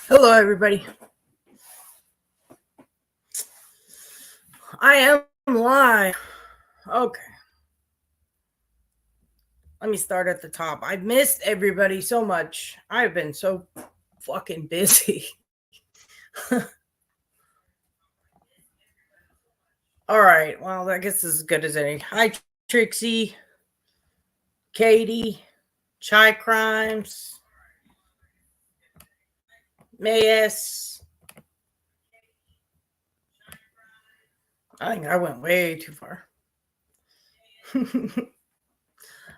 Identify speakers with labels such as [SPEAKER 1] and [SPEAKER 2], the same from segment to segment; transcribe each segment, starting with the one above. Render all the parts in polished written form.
[SPEAKER 1] Hello, everybody. I am live. Okay. Let me start at the top. I missed everybody so much. I've been so fucking busy. All right. Well, I guess as good as any. Hi, Trixie, Katie, Chai Crimes, Mayes. I think I went way too far.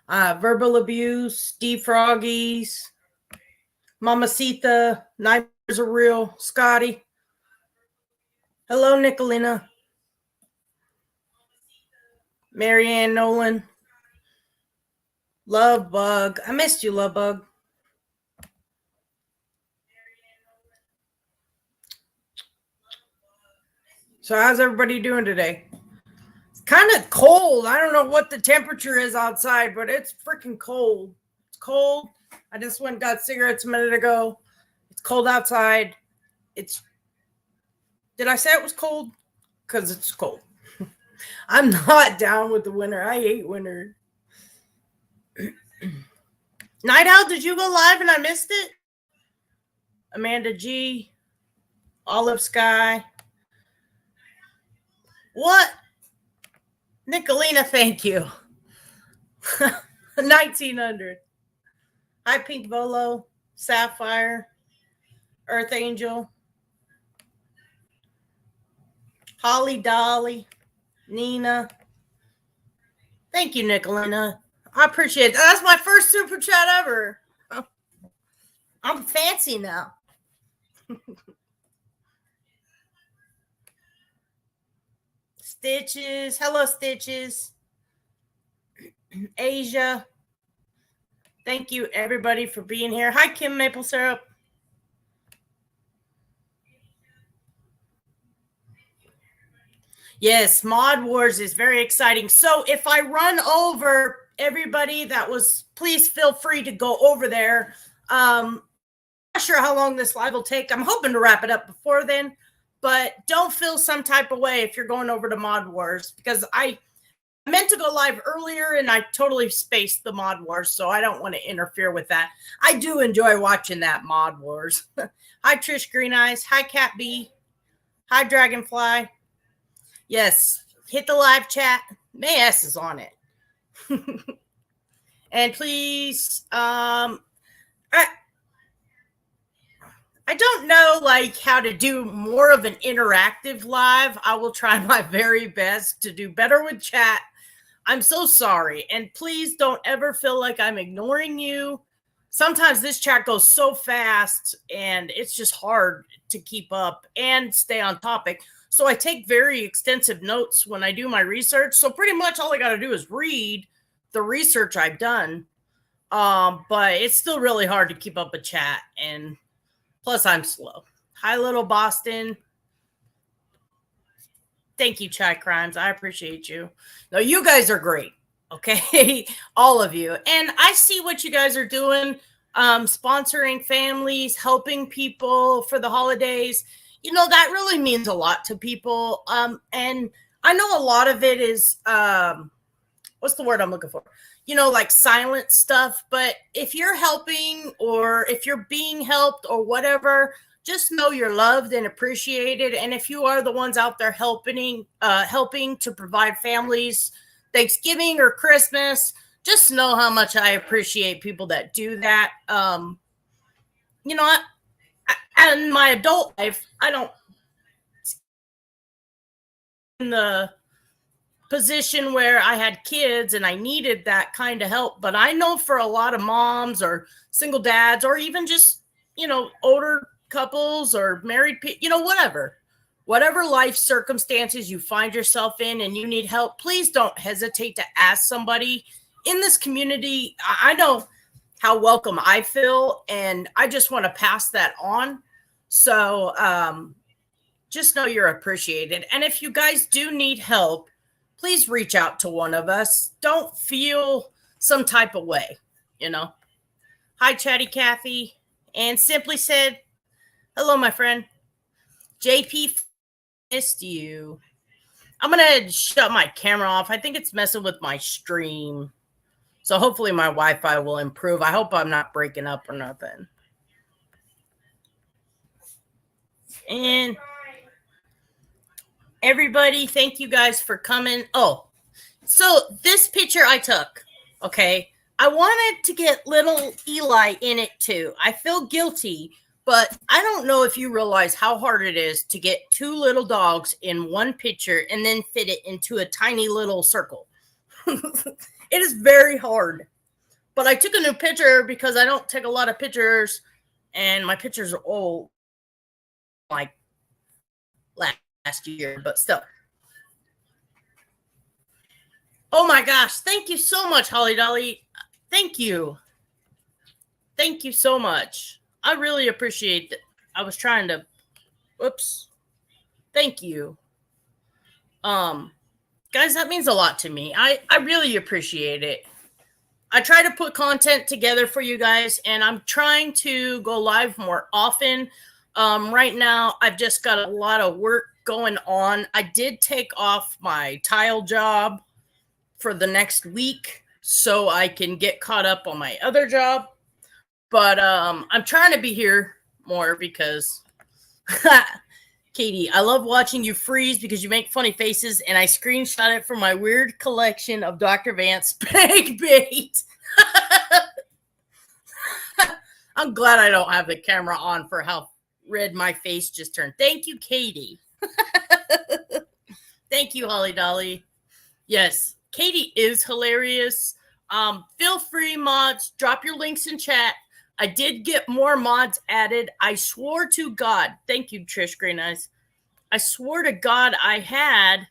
[SPEAKER 1] Verbal abuse, Steve Froggies, Mamacita, Nightmares Are Real, Scotty. Hello, Nicolina. Marianne Nolan. Love Bug. I missed you, Love Bug. So how's everybody doing today? It's kind of cold. I don't know what the temperature is outside, but it's freaking cold. It's cold. I just went and got cigarettes a minute ago. It's cold outside. Did I say it was cold? Because it's cold. I'm not down with the winter. I hate winter. Night Owl, did you go live and I missed it? Amanda G, Olive Sky. What? Nicolina, thank you. 1900. Hi, Pink Volo, Sapphire, Earth Angel, Holly Dolly, Nina. Thank you, Nicolina. I appreciate it. That's my first super chat ever. I'm fancy now. Stitches. Hello, Stitches. Asia. Thank you, everybody, for being here. Hi, Kim Maple Syrup. Yes, Mod Wars is very exciting. So if I run over everybody that was, please feel free to go over there. I'm not sure how long this live will take. I'm hoping to wrap it up before then, but don't feel some type of way if you're going over to Mod Wars, because I meant to go live earlier and I totally spaced the Mod Wars, so I don't want to interfere with that. I do enjoy watching that Mod Wars. Hi, Trish Green Eyes. Hi, Cat B. Hi, Dragonfly. Yes, hit the live chat. Mayes is on it. And please, I don't know like how to do more of an interactive live. I will try my very best to do better with chat. I'm so sorry. And please don't ever feel like I'm ignoring you. Sometimes this chat goes so fast and it's just hard to keep up and stay on topic. So I take very extensive notes when I do my research. So pretty much all I got to do is read the research I've done. But it's still really hard to keep up a chat. And plus I'm slow. Hi, Little Boston. Thank you, Chai Crimes. I appreciate you. No, you guys are great. Okay. All of you. And I see what you guys are doing. Sponsoring families, helping people for the holidays. You know, that really means a lot to people. And I know a lot of it is, what's the word I'm looking for? You know, like silent stuff. But if you're helping or if you're being helped or whatever, just know you're loved and appreciated. And if you are the ones out there helping to provide families Thanksgiving or Christmas, just know how much I appreciate people that do that. You know, in my adult life, I don't in the position where I had kids and I needed that kind of help. But I know for a lot of moms or single dads or even just, you know, older couples or married people, you know, whatever life circumstances you find yourself in and you need help, please don't hesitate to ask somebody in this community. I know how welcome I feel, and I just want to pass that on. So just know you're appreciated. And if you guys do need help, please reach out to one of us. Don't feel some type of way, you know. Hi, Chatty Cathy. And Simply Said, Hello, my friend. JP missed you. I'm going to shut my camera off. I think it's messing with my stream. So hopefully my Wi-Fi will improve. I hope I'm not breaking up or nothing. And everybody, thank you guys for coming. Oh, so this picture I took, okay, I wanted to get little Eli in it too. I feel guilty, but I don't know if you realize how hard it is to get two little dogs in one picture and then fit it into a tiny little circle. It is very hard. But I took a new picture because I don't take a lot of pictures, and my pictures are old, like last year, but still. Oh my gosh, thank you so much, Holly Dolly. Thank you. Thank you so much. I really appreciate it. I was trying to whoops. Thank you. Guys, that means a lot to me. I really appreciate it. I try to put content together for you guys, and I'm trying to go live more often. Right now, I've just got a lot of work going on. I did take off my tile job for the next week so I can get caught up on my other job. But I'm trying to be here more because Katie, I love watching you freeze because you make funny faces, and I screenshot it from my weird collection of Dr. Vance Peg Bait. I'm glad I don't have the camera on for how red my face just turned. Thank you, Katie. Thank you, Holly Dolly. Yes, Katie is hilarious. Feel free, mods. Drop your links in chat. I did get more mods added. I swore to God. Thank you, Trish Green Eyes. I swore to God I had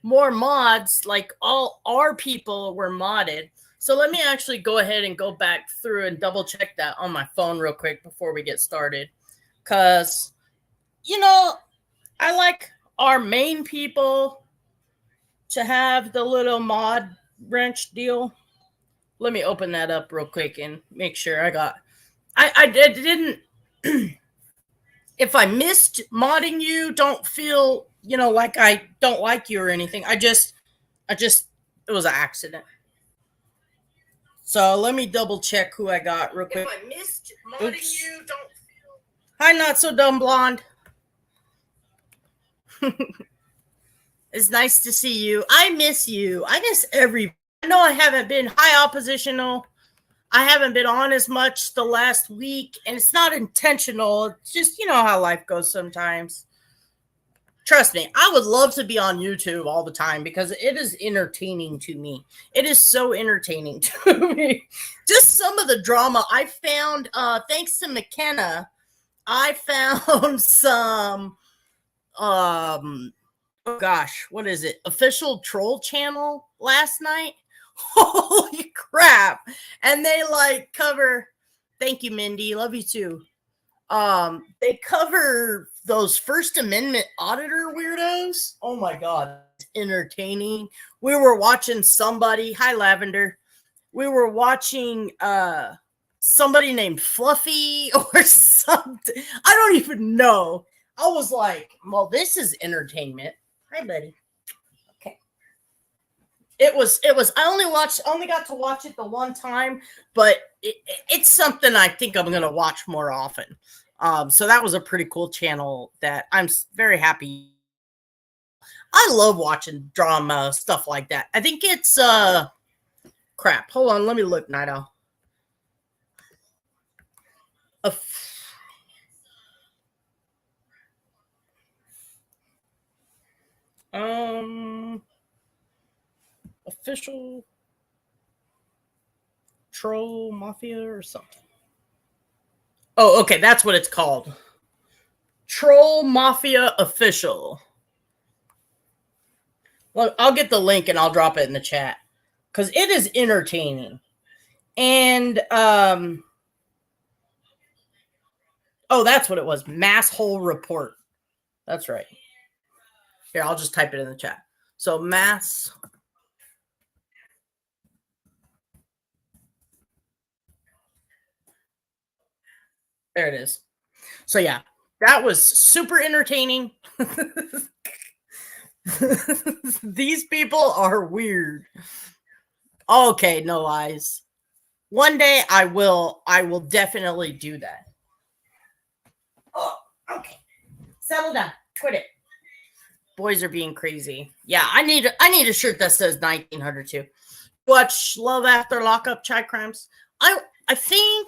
[SPEAKER 1] more mods, like all our people were modded. So let me actually go ahead and go back through and double check that on my phone real quick before we get started. Because, I like our main people to have the little mod wrench deal. Let me open that up real quick and make sure I didn't. If I missed modding you, don't feel, like I don't like you or anything. It was an accident. So let me double check who I got real quick. If I missed modding you, don't feel. Hi, not so dumb blonde. It's nice to see you. I miss you. I miss everybody. I know I haven't been high oppositional. I haven't been on as much the last week, and it's not intentional. It's just, how life goes sometimes. Trust me, I would love to be on YouTube all the time because it is entertaining to me. It is so entertaining to me. Just some of the drama I found, thanks to McKenna, I found some, oh gosh, what is it? Official troll channel last night. Holy crap. And they cover, thank you, Mindy. Love you too. They cover those First Amendment auditor weirdos. Oh my God. It's entertaining. We were watching somebody, hi Lavender. We were watching somebody named Fluffy or something. I don't even know. I was like, well, this is entertainment. Hi, buddy. Okay. It was. I only got to watch it the one time, but it's something I think I'm going to watch more often. So that was a pretty cool channel that I'm very happy. I love watching drama, stuff like that. I think it's crap. Hold on, let me look, Night Owl. Official troll mafia or something. Oh, okay, that's what it's called. Troll Mafia Official. Well, I'll get the link and I'll drop it in the chat because it is entertaining. And oh, that's what it was. Mass Hole Report. That's right. Here, I'll just type it in the chat. So mass. There it is. So yeah, That was super entertaining. These people are weird. Okay, no lies. One day I will definitely do that. Oh, okay. Settle down. Quit it. Boys are being crazy. Yeah, I need a shirt that says 1900 too. Watch Love After Lockup, Child Crimes. I think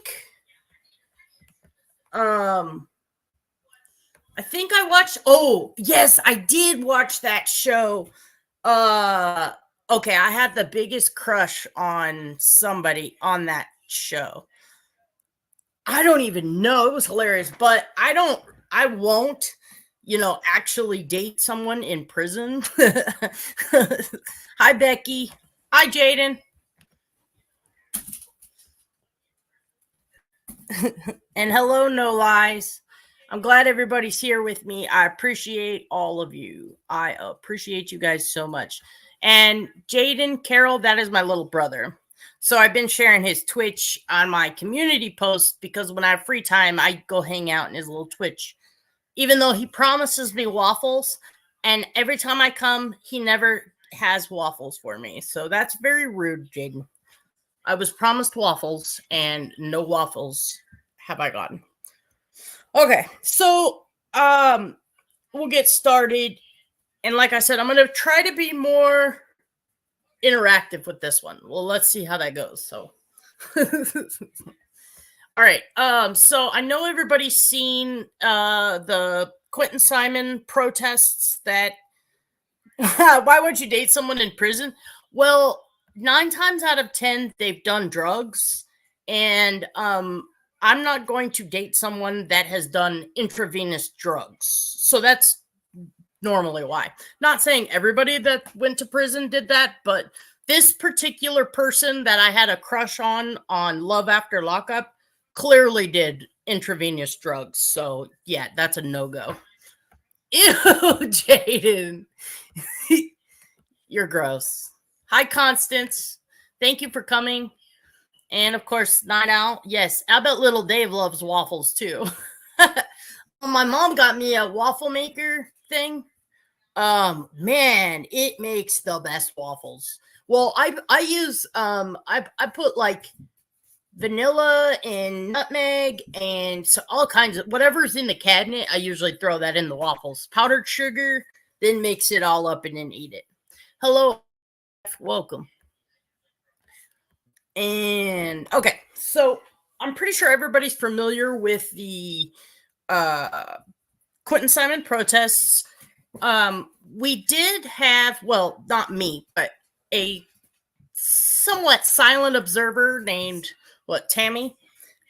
[SPEAKER 1] um I think I watched. Oh, yes, I did watch that show. Okay, I had the biggest crush on somebody on that show. I don't even know. It was hilarious, but I won't, actually date someone in prison. Hi, Becky. Hi, Jaden. And hello, No Lies. I'm glad everybody's here with me. I appreciate all of you. I appreciate you guys so much. And Jaden Carroll, that is my little brother. So I've been sharing his Twitch on my community posts because when I have free time, I go hang out in his little Twitch. Even though he promises me waffles, and every time I come, he never has waffles for me. So that's very rude, Jaden. I was promised waffles, and no waffles have I gotten. Okay, so we'll get started. And like I said, I'm gonna try to be more interactive with this one. Well, let's see how that goes. So all right. So I know everybody's seen the Quentin Simon protests that why would you date someone in prison? Well, 9 times out of 10 they've done drugs, and I'm not going to date someone that has done intravenous drugs. So that's normally why. Not saying everybody that went to prison did that, but this particular person that I had a crush on Love After Lockup clearly did intravenous drugs. So yeah, that's a no-go. Ew, Jaden. You're gross. Hi, Constance. Thank you for coming. And of course, Night Owl. Yes, I bet little Dave loves waffles too. My mom got me a waffle maker thing. Man, it makes the best waffles. Well, I use I put like vanilla and nutmeg and so all kinds of whatever's in the cabinet. I usually throw that in the waffles. Powdered sugar, then mix it all up and then eat it. Hello, welcome. And okay, so I'm pretty sure everybody's familiar with the Quentin Simon protests. We did have, well, not me, but a somewhat silent observer named Tammy.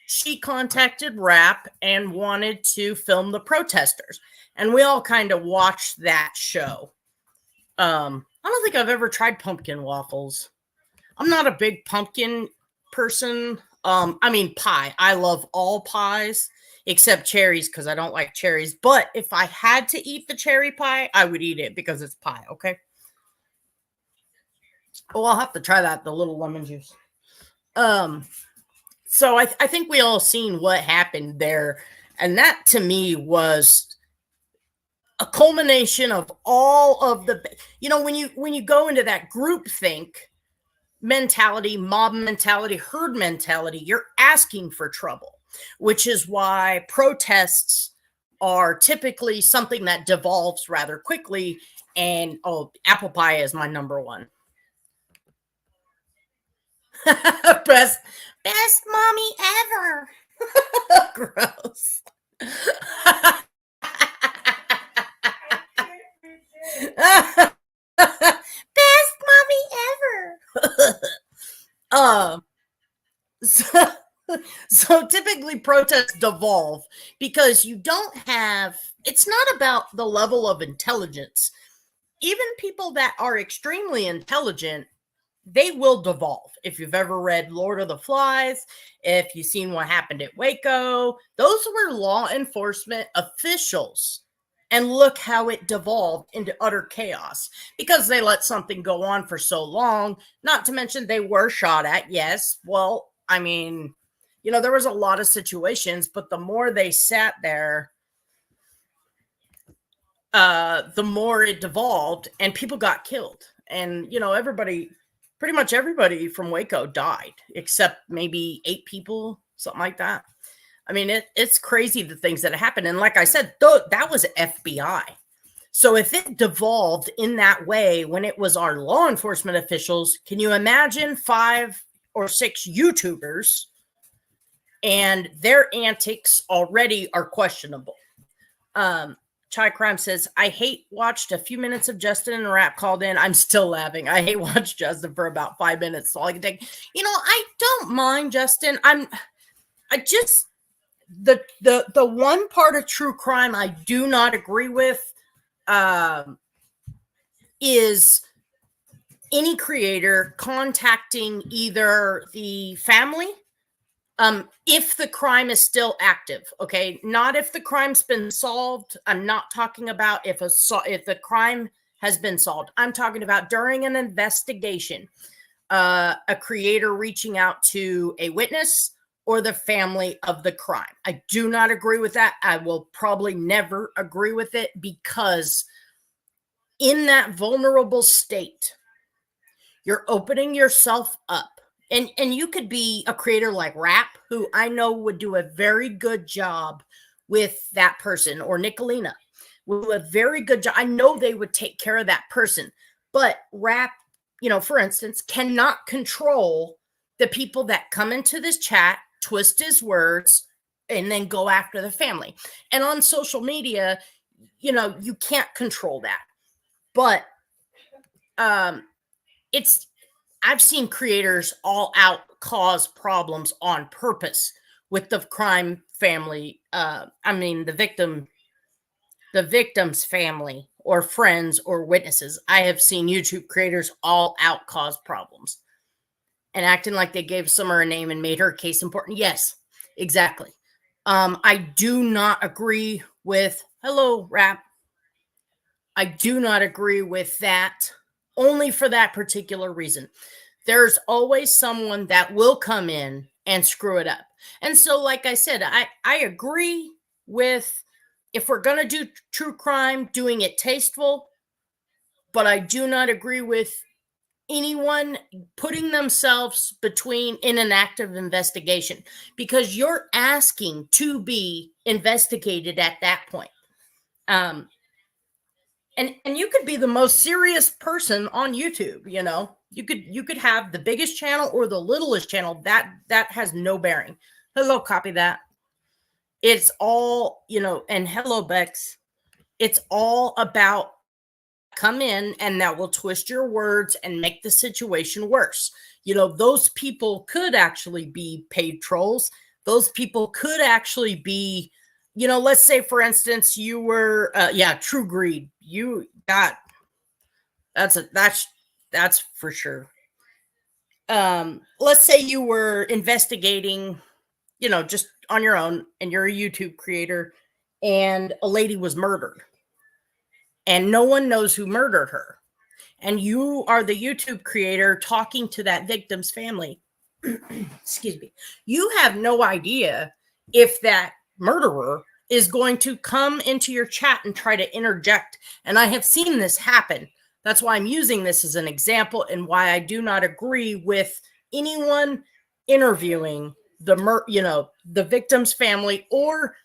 [SPEAKER 1] She contacted Rap and wanted to film the protesters, and we all kind of watched that show. I don't think I've ever tried pumpkin waffles. I'm not a big pumpkin person. I mean pie. I love all pies except cherries because I don't like cherries. But if I had to eat the cherry pie, I would eat it because it's pie. Okay. Oh, I'll have to try that. The little lemon juice. So I think we all seen what happened there, and that to me was a culmination of all of the. When you go into that group think mentality, mob mentality, herd mentality, you're asking for trouble, which is why protests are typically something that devolves rather quickly. And apple pie is my number one. best mommy ever. Gross. Best mommy ever. So typically protests devolve because you don't have, it's not about the level of intelligence. Even people that are extremely intelligent, they will devolve. If you've ever read Lord of the Flies, if you've seen what happened at Waco, those were law enforcement officials. And look how it devolved into utter chaos because they let something go on for so long. Not to mention they were shot at. Yes. Well, I mean, there was a lot of situations, but the more they sat there, the more it devolved and people got killed. And, pretty much everybody from Waco died, except maybe 8 people, something like that. I mean, it's crazy the things that happened. And like I said, that was FBI. So if it devolved in that way when it was our law enforcement officials, can you imagine 5 or 6 YouTubers and their antics already are questionable? Chai Crime says, I watched a few minutes of Justin and Rap called in. I'm still laughing. I hate watch Justin for about 5 minutes. So all I can take. I don't mind Justin. The one part of true crime I do not agree with is any creator contacting either the family if the crime is still active. Okay, not if the crime's been solved. I'm not talking about if the crime has been solved. I'm talking about during an investigation, a creator reaching out to a witness or the family of the crime. I do not agree with that. I will probably never agree with it, because in that vulnerable state, you're opening yourself up. And you could be a creator like Rap, who I know would do a very good job with that person, or Nicolina would do a very good job. I know they would take care of that person. But Rap, for instance, cannot control the people that come into this chat, twist his words, and then go after the family. And on social media, you can't control that. But I've seen creators all out cause problems on purpose with the crime family. The victim's family or friends or witnesses. I have seen YouTube creators all out cause problems and acting like they gave Summer a name and made her case important. Yes, exactly. I do not agree with, hello, Rap. I do not agree with that, only for that particular reason. There's always someone that will come in and screw it up. And so, like I said, I agree with, if we're going to do true crime, doing it tasteful, but I do not agree with anyone putting themselves in an active investigation, because you're asking to be investigated at that point. And you could be the most serious person on YouTube. You could have the biggest channel or the littlest channel. That has no bearing. Hello, copy that. It's all, and hello, Bex. It's all about come in and that will twist your words and make the situation worse. Those people could actually be paid trolls. Those people could actually be, let's say, for instance, you were, True Greed. You got, that's for sure. Let's say you were investigating, just on your own, and you're a YouTube creator, and a lady was murdered, and no one knows who murdered her. And you are the YouTube creator talking to that victim's family. Excuse me. You have no idea if that murderer is going to come into your chat and try to interject. And I have seen this happen. That's why I'm using this as an example, and why I do not agree with anyone interviewing the victim's family. Or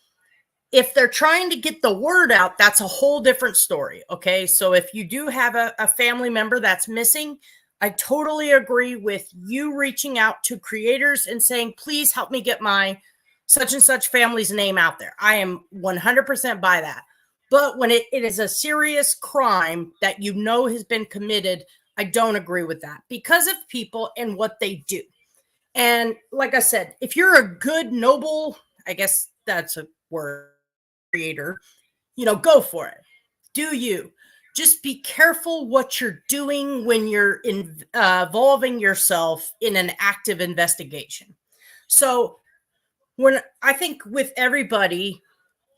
[SPEAKER 1] if they're trying to get the word out, that's a whole different story. Okay. So if you do have a family member that's missing, I totally agree with you reaching out to creators and saying, please help me get my such and such family's name out there. I am 100% by that. But when it is a serious crime that has been committed, I don't agree with that, because of people and what they do. And like I said, if you're a good, noble, I guess that's a word, creator, go for it. Do you. Just be careful what you're doing when you're involving yourself in an active investigation. So when I think with everybody,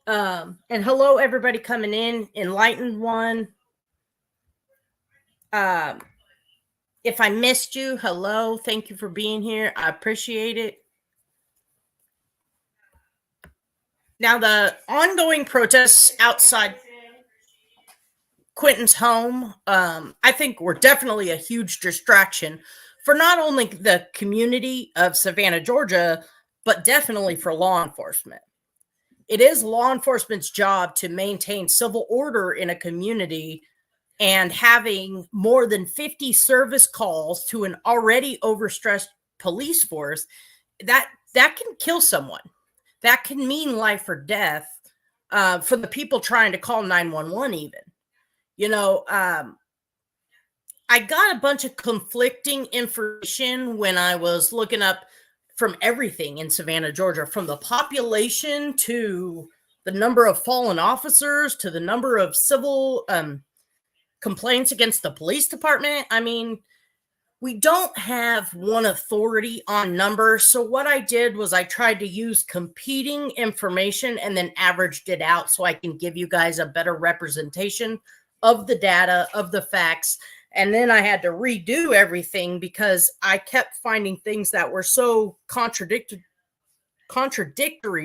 [SPEAKER 1] and hello, everybody coming in, Enlightened One. If I missed you, hello, thank you for being here. I appreciate it. Now, the ongoing protests outside. Quentin's home, I think we're definitely a huge distraction for not only the community of Savannah, Georgia, but definitely for law enforcement. It is law enforcement's job to maintain civil order in a community, and having more than 50 service calls to an already overstressed police force, that can kill someone. That can mean life or death for the people trying to call 911 even. You know, I got a bunch of conflicting information when I was looking up from everything in Savannah, Georgia, from the population to the number of fallen officers to the number of civil complaints against the police department. I mean, we don't have one authority on numbers. So what I did was I tried to use competing information and then averaged it out so I can give you guys a better representation of the data, of the facts. And then I had to redo everything because I kept finding things that were so contradictory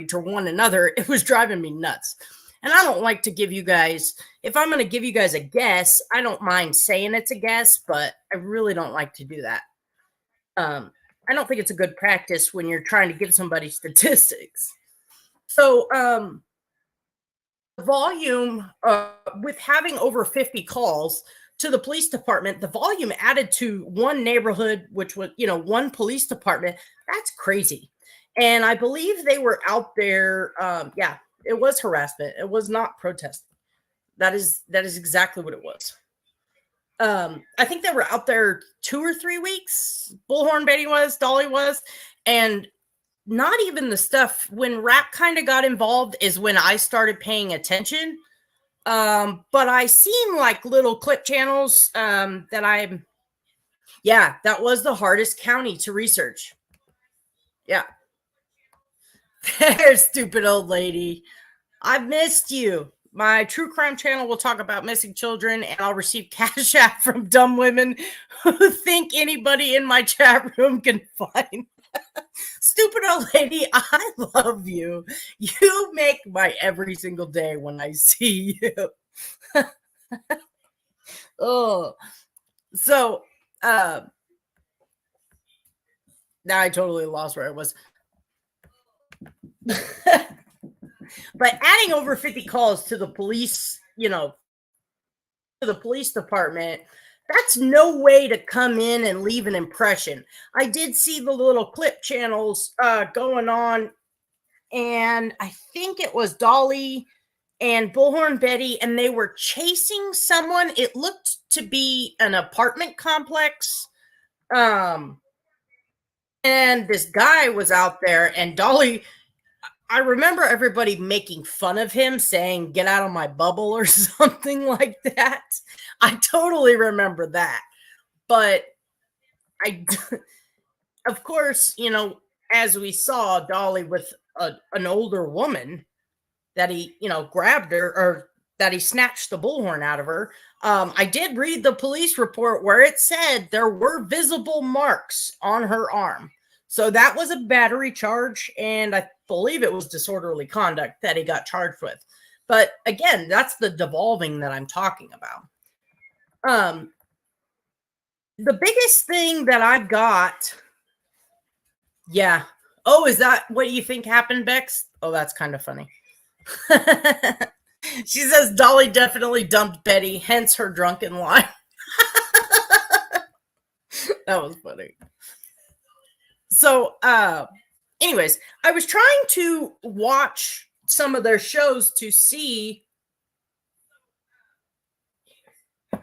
[SPEAKER 1] to one another. It was driving me nuts. And I don't like to give you guys, if I'm going to give you guys a guess, I don't mind saying it's a guess, but I really don't like to do that. I don't think it's a good practice when you're trying to give somebody statistics. So the volume, with having over 50 calls to the police department, the volume added to one neighborhood, which was, one police department, that's crazy. And I believe they were out there, it was harassment. It was not protesting. That is exactly what it was. I think they were out there 2 or 3 weeks. Bullhorn Betty was, Dolly was, and not even the stuff when rap kind of got involved is when I started paying attention. But I seen like little clip channels that was the hardest county to research. Yeah. There's stupid old lady. I've missed you. My true crime channel will talk about missing children, and I'll receive cash out from dumb women who think anybody in my chat room can find. Stupid old lady, I love you. You make my every single day when I see you. Oh, so now I totally lost where I was. But adding over 50 calls to the police, to the police department, that's no way to come in and leave an impression. I did see the little clip channels going on, and I think it was Dolly and Bullhorn Betty, and they were chasing someone. It looked to be an apartment complex. And this guy was out there, and Dolly, I remember everybody making fun of him, saying, "Get out of my bubble," or something like that. I totally remember that. But of course, as we saw Dolly with an older woman that he, grabbed her, or that he snatched the bullhorn out of her. I did read the police report where it said there were visible marks on her arm. So that was a battery charge, and I believe it was disorderly conduct that he got charged with. But again, that's the devolving that I'm talking about. The biggest thing that I got, yeah. Oh, is that what you think happened, Bex? Oh, that's kind of funny. She says Dolly definitely dumped Betty, hence her drunken line. That was funny. So, anyways, I was trying to watch some of their shows to see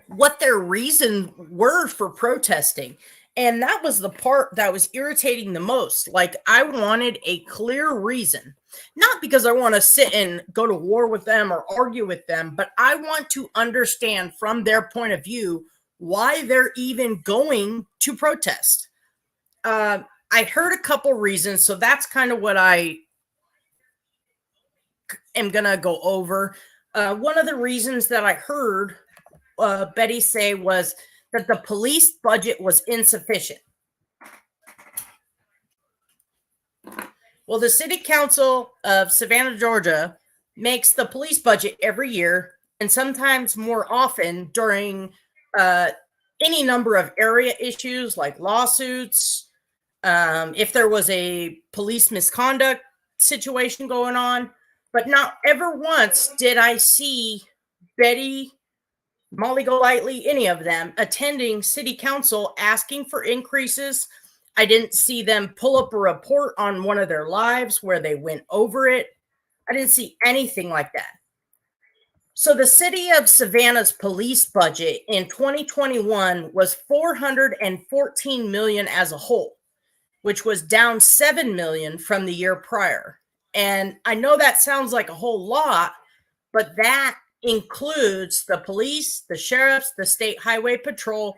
[SPEAKER 1] what their reasons were for protesting. And that was the part that was irritating the most. Like, I wanted a clear reason, not because I want to sit and go to war with them or argue with them, but I want to understand from their point of view why they're even going to protest. I heard a couple reasons, so that's kind of what I am going to go over. One of the reasons that I heard Betty say was that the police budget was insufficient. Well, the City Council of Savannah, Georgia makes the police budget every year, and sometimes more often during any number of area issues like lawsuits, if there was a police misconduct situation going on. But not ever once did I see Betty, Molly Golightly, any of them attending city council asking for increases. I didn't see them pull up a report on one of their lives where they went over it. I didn't see anything like that. So the city of Savannah's police budget in 2021 was $414 million as a whole, which was down $7 million from the year prior. And I know that sounds like a whole lot, but that includes the police, the sheriffs, the state highway patrol,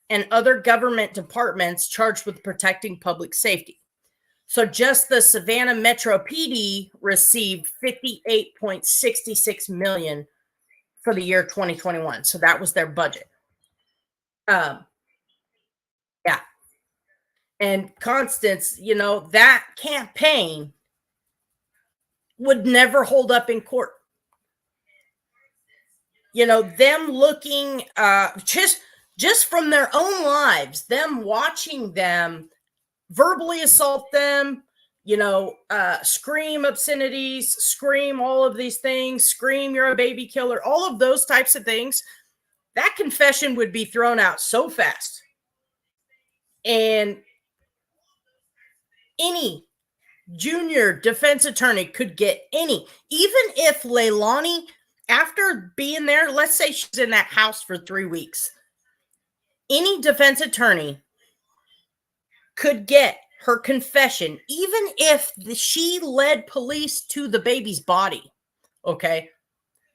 [SPEAKER 1] and other government departments charged with protecting public safety. So just the Savannah Metro PD received $58.66 million for the year 2021. So that was their budget. Yeah. And Constance, you know, that campaign would never hold up in court. You know, them looking just from their own lives, them watching them verbally assault them, you know, scream obscenities, scream all of these things, scream you're a baby killer, all of those types of things. That confession would be thrown out so fast. And any junior defense attorney could get any, even if Leilani, after being there, let's say she's in that house for 3 weeks, any defense attorney could get her confession, even if she led police to the baby's body. Okay.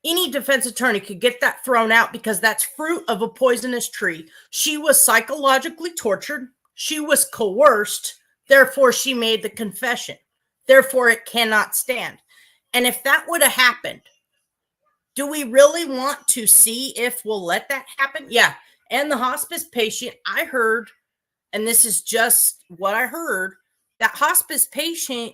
[SPEAKER 1] Any defense attorney could get that thrown out because that's fruit of a poisonous tree. She was psychologically tortured. She was coerced. Therefore, she made the confession. Therefore, it cannot stand. And if that would have happened, do we really want to see if we'll let that happen? Yeah. And the hospice patient, I heard, and this is just what I heard, that hospice patient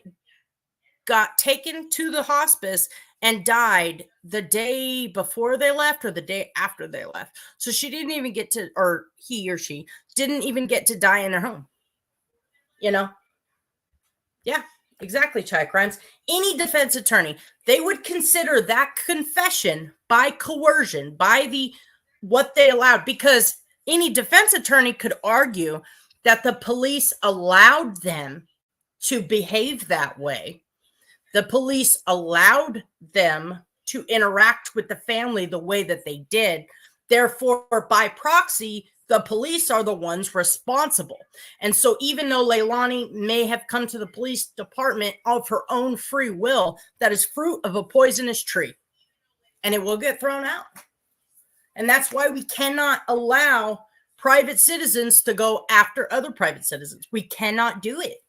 [SPEAKER 1] got taken to the hospice and died the day before they left or the day after they left. So she didn't even get to, or he or she didn't even get to die in their home. You know? Yeah, exactly, Chai Crimes. Any defense attorney, they would consider that confession by coercion, by what they allowed, because any defense attorney could argue that the police allowed them to behave that way. The police allowed them to interact with the family the way that they did. Therefore, by proxy, the police are the ones responsible. And so even though Leilani may have come to the police department of her own free will, that is fruit of a poisonous tree, and it will get thrown out. And that's why we cannot allow private citizens to go after other private citizens. We cannot do it.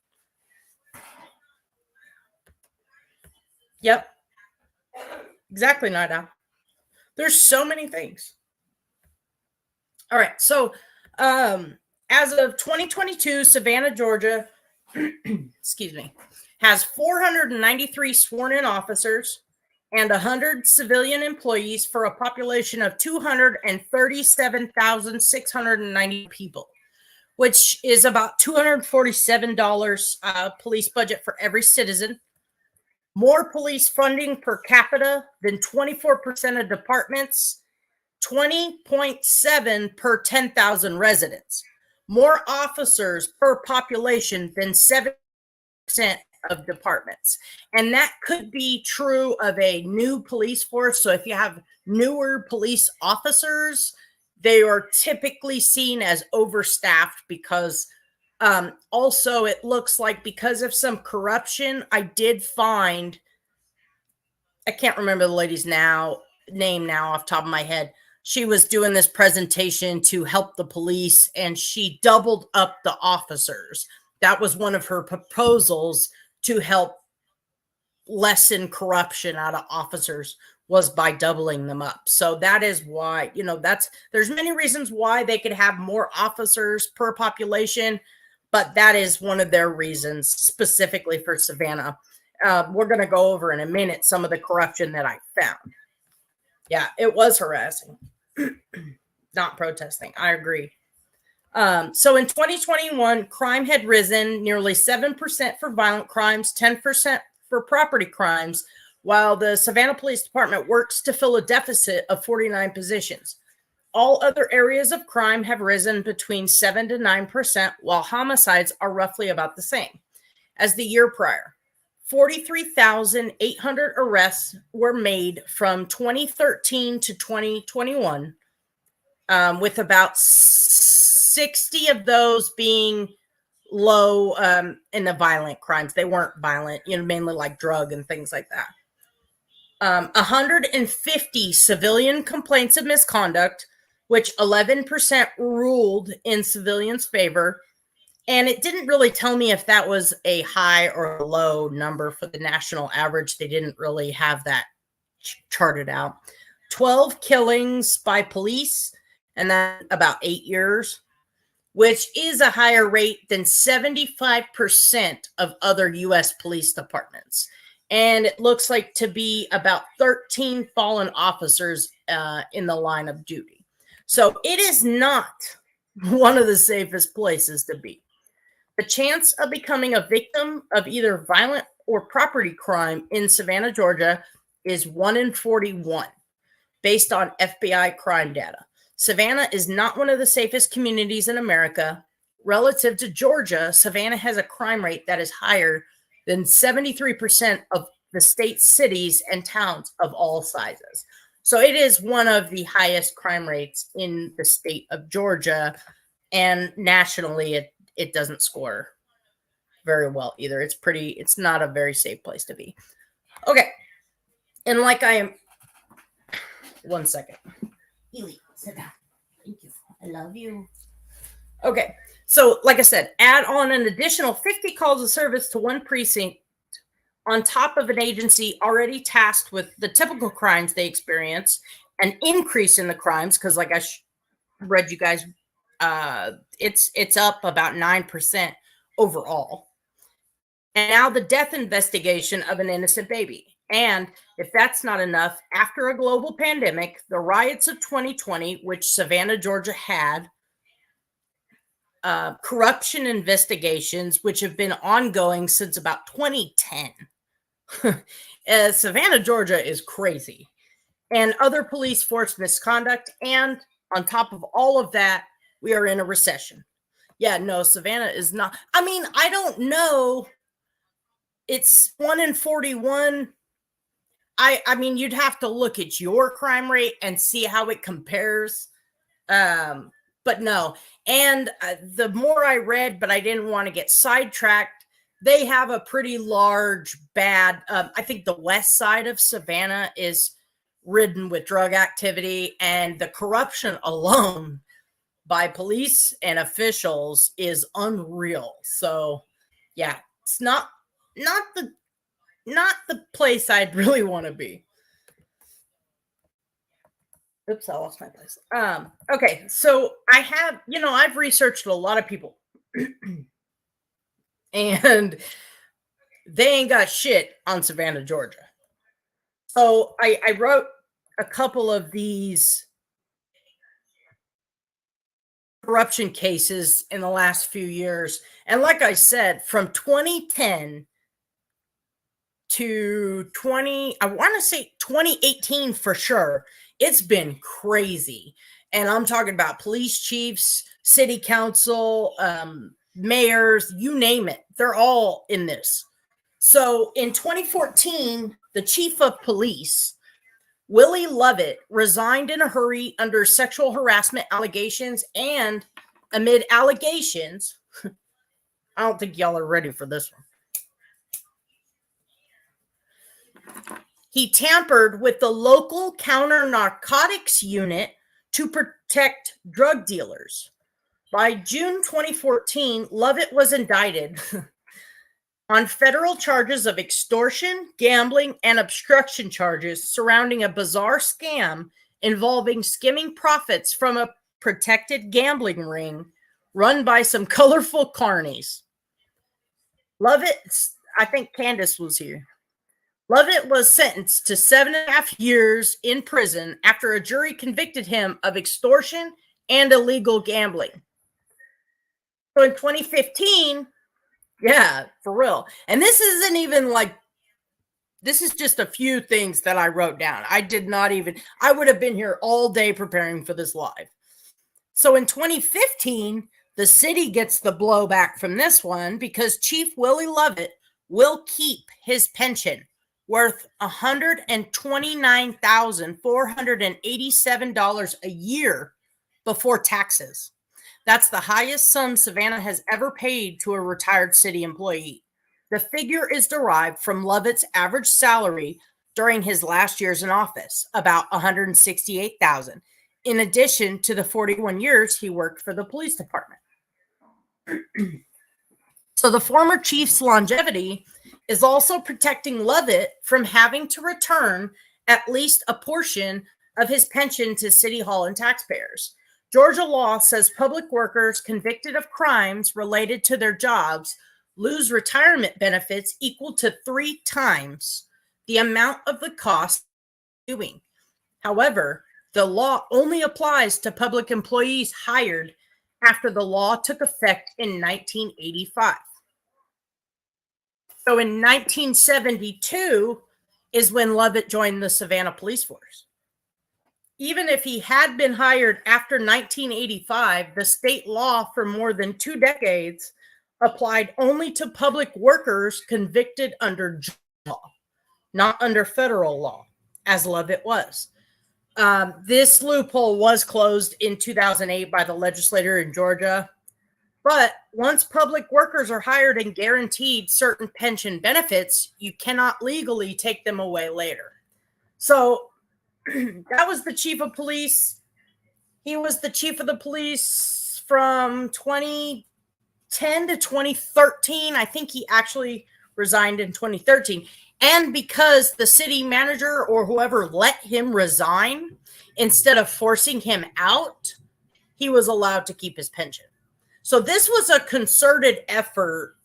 [SPEAKER 1] Yep. Exactly, Nada. There's so many things. All right. So as of 2022, Savannah, Georgia, excuse me, has 493 sworn-in officers and 100 civilian employees for a population of 237,690 people, which is about $247 police budget for every citizen. More police funding per capita than 24% of departments, 20.7 per 10,000 residents. More officers per population than 7% of departments. And that could be true of a new police force. So if you have newer police officers, they are typically seen as overstaffed because also it looks like because of some corruption, I did find, I can't remember the lady's name now off the top of my head. She was doing this presentation to help the police and she doubled up the officers. That was one of her proposals to help lessen corruption out of officers, was by doubling them up. So that is why, you know, there's many reasons why they could have more officers per population, but that is one of their reasons specifically for Savannah. We're going to go over in a minute some of the corruption that I found. Yeah, it was harassing, not protesting. I agree. So in 2021, crime had risen nearly 7% for violent crimes, 10% for property crimes, while the Savannah Police Department works to fill a deficit of 49 positions. All other areas of crime have risen between 7 to 9%, while homicides are roughly about the same as the year prior. 43,800 arrests were made from 2013 to 2021, with about 60 of those being low in the violent crimes. They weren't violent, mainly like drug and things like that. 150 civilian complaints of misconduct, which 11% ruled in civilians' favor. And it didn't really tell me if that was a high or a low number for the national average. They didn't really have that charted out. 12 killings by police, and then about 8 years, which is a higher rate than 75% of other U.S. police departments. And it looks like to be about 13 fallen officers in the line of duty. So it is not one of the safest places to be. The chance of becoming a victim of either violent or property crime in Savannah, Georgia is 1 in 41, based on FBI crime data. Savannah is not one of the safest communities in America. Relative to Georgia, Savannah has a crime rate that is higher than 73% of the state's cities and towns of all sizes. So it is one of the highest crime rates in the state of Georgia, and nationally it doesn't score very well either. It's not a very safe place to be. Okay. And like I am, 1 second. Ely, sit down. Thank you. I love you. Okay. So like I said, add on an additional 50 calls of service to one precinct on top of an agency already tasked with the typical crimes they experience, an increase in the crimes, because like I read you guys, it's up about 9% overall. And now the death investigation of an innocent baby. And if that's not enough, after a global pandemic, the riots of 2020, which Savannah, Georgia had, corruption investigations, which have been ongoing since about 2010. Savannah, Georgia is crazy. And other police force misconduct. And on top of all of that, we are in a recession. Yeah, no, Savannah is not. I mean, I don't know. It's 1 in 41. I mean, you'd have to look at your crime rate and see how it compares. But no. And the more I read, but I didn't want to get sidetracked, they have a pretty large, bad, I think the west side of Savannah is ridden with drug activity, and the corruption alone by police and officials is unreal. So yeah, it's not the place I'd really want to be. Oops, I lost my place. Okay, so I have, I've researched a lot of people and they ain't got shit on Savannah, Georgia. So I wrote a couple of these corruption cases in the last few years. And like I said, from 2010 to I want to say 2018 for sure, it's been crazy. And I'm talking about police chiefs, city council, mayors, you name it. They're all in this. So in 2014, the chief of police, Willie Lovett, resigned in a hurry under sexual harassment allegations, and amid allegations, I don't think y'all are ready for this one. He tampered with the local counter narcotics unit to protect drug dealers. By June 2014, Lovett was indicted on federal charges of extortion, gambling, and obstruction charges surrounding a bizarre scam involving skimming profits from a protected gambling ring run by some colorful carnies. Lovett, I think Candace was here. Lovett was sentenced to 7.5 years in prison after a jury convicted him of extortion and illegal gambling. So in 2015, yeah, for real. And this isn't even like, this is just a few things that I wrote down. I would have been here all day preparing for this live. So in 2015, the city gets the blowback from this one because Chief Willie Lovett will keep his pension worth $129,487 a year before taxes. That's the highest sum Savannah has ever paid to a retired city employee. The figure is derived from Lovett's average salary during his last years in office, about $168,000, in addition to the 41 years he worked for the police department. So the former chief's longevity is also protecting Lovett from having to return at least a portion of his pension to City Hall and taxpayers. Georgia law says public workers convicted of crimes related to their jobs lose retirement benefits equal to 3 times the amount of the cost of doing. However, the law only applies to public employees hired after the law took effect in 1985. So in 1972 is when Lovett joined the Savannah Police Force. Even if he had been hired after 1985, the state law for more than 2 decades applied only to public workers convicted under law, not under federal law, as Lovett was. This loophole was closed in 2008 by the legislature in Georgia. But once public workers are hired and guaranteed certain pension benefits, you cannot legally take them away later. So that was the chief of police. He was the chief of the police from 2010 to 2013. I think he actually resigned in 2013. And because the city manager or whoever let him resign, instead of forcing him out, he was allowed to keep his pension. So this was a concerted effort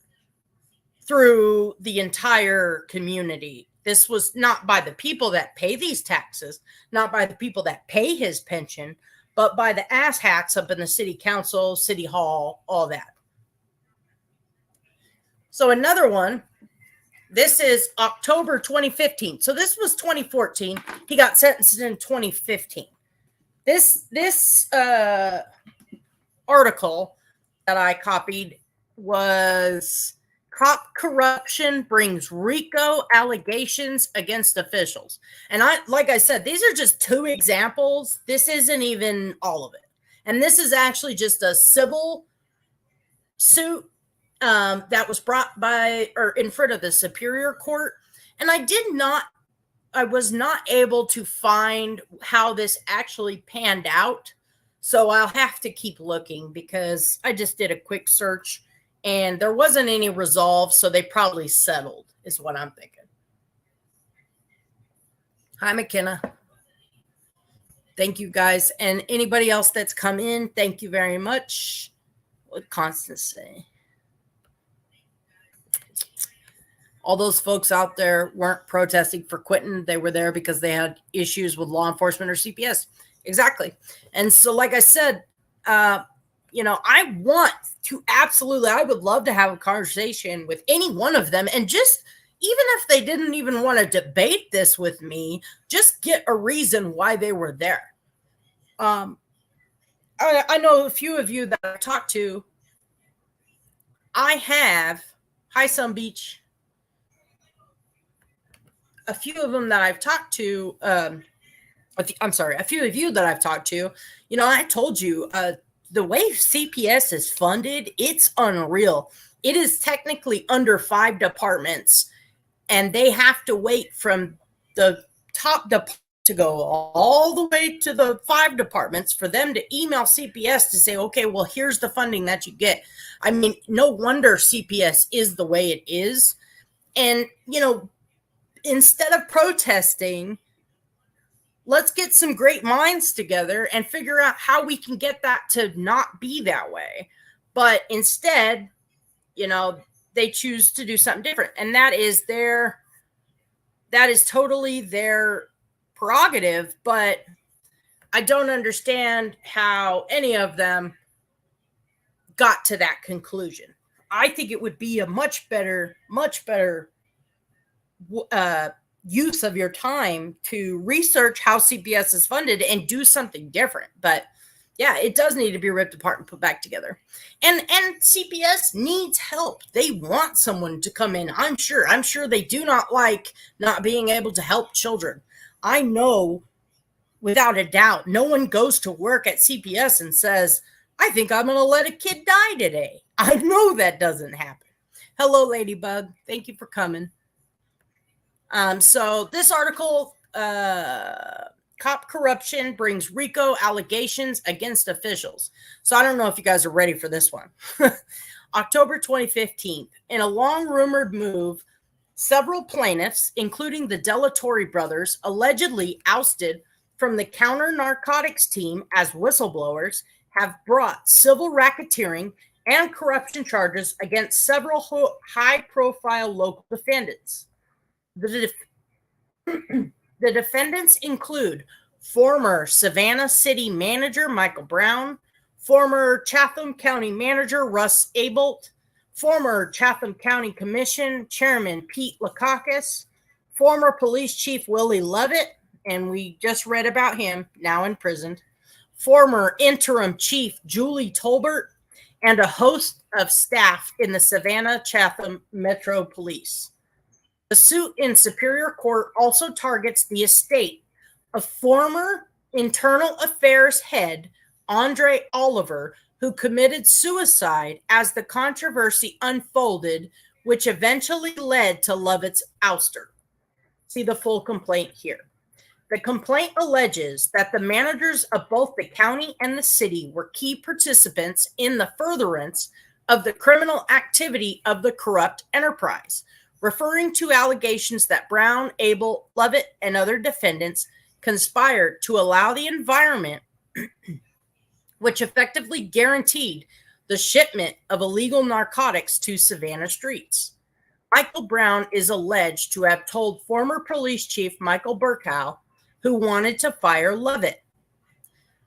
[SPEAKER 1] through the entire community. This was not by the people that pay these taxes, not by the people that pay his pension, but by the asshats up in the city council, city hall, all that. So another one, this is October 2015. So this was 2014. He got sentenced in 2015. This article that I copied was cop corruption brings RICO allegations against officials. And like I said, these are just 2 examples. This isn't even all of it. And this is actually just a civil suit that was brought by or in front of the Superior Court. And I was not able to find how this actually panned out. So I'll have to keep looking because I just did a quick search and there wasn't any resolve. So they probably settled is what I'm thinking. Hi, McKenna. Thank you guys. And anybody else that's come in, thank you very much. What Constance say? All those folks out there weren't protesting for quitting. They were there because they had issues with law enforcement or CPS. Exactly. And so, like I said, I would love to have a conversation with any one of them. And just, even if they didn't even want to debate this with me, just get a reason why they were there. I know a few of you that I've talked to. Hi, Sun Beach. A few of them that I've talked to, a few of you that I've talked to, I told you, the way CPS is funded, it's unreal. It is technically under 5 departments, and they have to wait from the top department to go all the way to the 5 departments for them to email CPS to say, okay, well, here's the funding that you get. I mean, no wonder CPS is the way it is. And, instead of protesting, let's get some great minds together and figure out how we can get that to not be that way. But instead, they choose to do something different. And that is their that is totally their prerogative, but I don't understand how any of them got to that conclusion. I think it would be a much better use of your time to research how CPS is funded and do something different. But yeah, it does need to be ripped apart and put back together. And CPS needs help. They want someone to come in. I'm sure they do not like not being able to help children. I know without a doubt, no one goes to work at CPS and says, I think I'm going to let a kid die today. I know that doesn't happen. Hello, Ladybug. Thank you for coming. So this article, cop corruption brings RICO allegations against officials. So I don't know if you guys are ready for this one. October 2015, in a long rumored move, several plaintiffs, including the Delatorre brothers, allegedly ousted from the counter narcotics team as whistleblowers, have brought civil racketeering and corruption charges against several high-profile local defendants. The defendants include former Savannah City Manager Michael Brown, former Chatham County Manager Russ Abelt, former Chatham County Commission Chairman Pete Lakakis, former Police Chief Willie Lovett, and we just read about him, now imprisoned, former Interim Chief Julie Tolbert, and a host of staff in the Savannah Chatham Metro Police. The suit in Superior Court also targets the estate of former Internal Affairs head Andre Oliver, who committed suicide as the controversy unfolded, which eventually led to Lovett's ouster. See the full complaint here. The complaint alleges that the managers of both the county and the city were key participants in the furtherance of the criminal activity of the corrupt enterprise, referring to allegations that Brown, Abel, Lovett, and other defendants conspired to allow the environment which effectively guaranteed the shipment of illegal narcotics to Savannah streets. Michael Brown is alleged to have told former police chief Michael Burkow, who wanted to fire Lovett,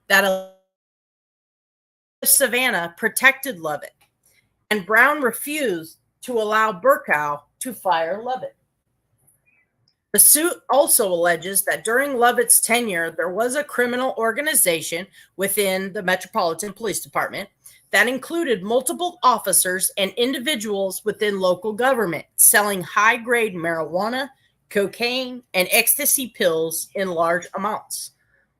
[SPEAKER 1] that Savannah protected Lovett, and Brown refused to allow Burkow to fire Lovett. The suit also alleges that during Lovett's tenure, there was a criminal organization within the Metropolitan Police Department that included multiple officers and individuals within local government selling high-grade marijuana, cocaine, and ecstasy pills in large amounts.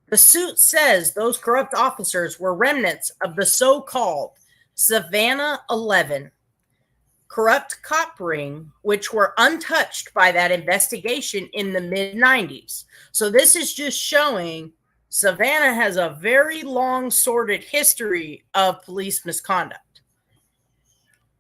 [SPEAKER 1] The suit says those corrupt officers were remnants of the so-called Savannah 11 corrupt cop ring, which were untouched by that investigation in the mid-90s. So this is just showing Savannah has a very long, sordid history of police misconduct.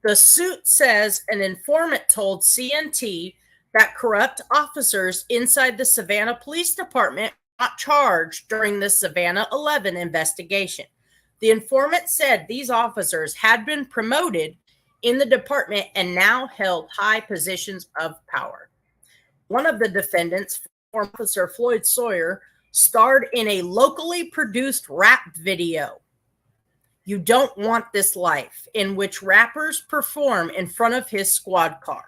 [SPEAKER 1] The suit says an informant told CNT that corrupt officers inside the Savannah Police Department were not charged during the Savannah 11 investigation. The informant said these officers had been promoted in the department and now held high positions of power. One of the defendants, former Officer Floyd Sawyer, starred in a locally produced rap video, "You Don't Want This Life," in which rappers perform in front of his squad car.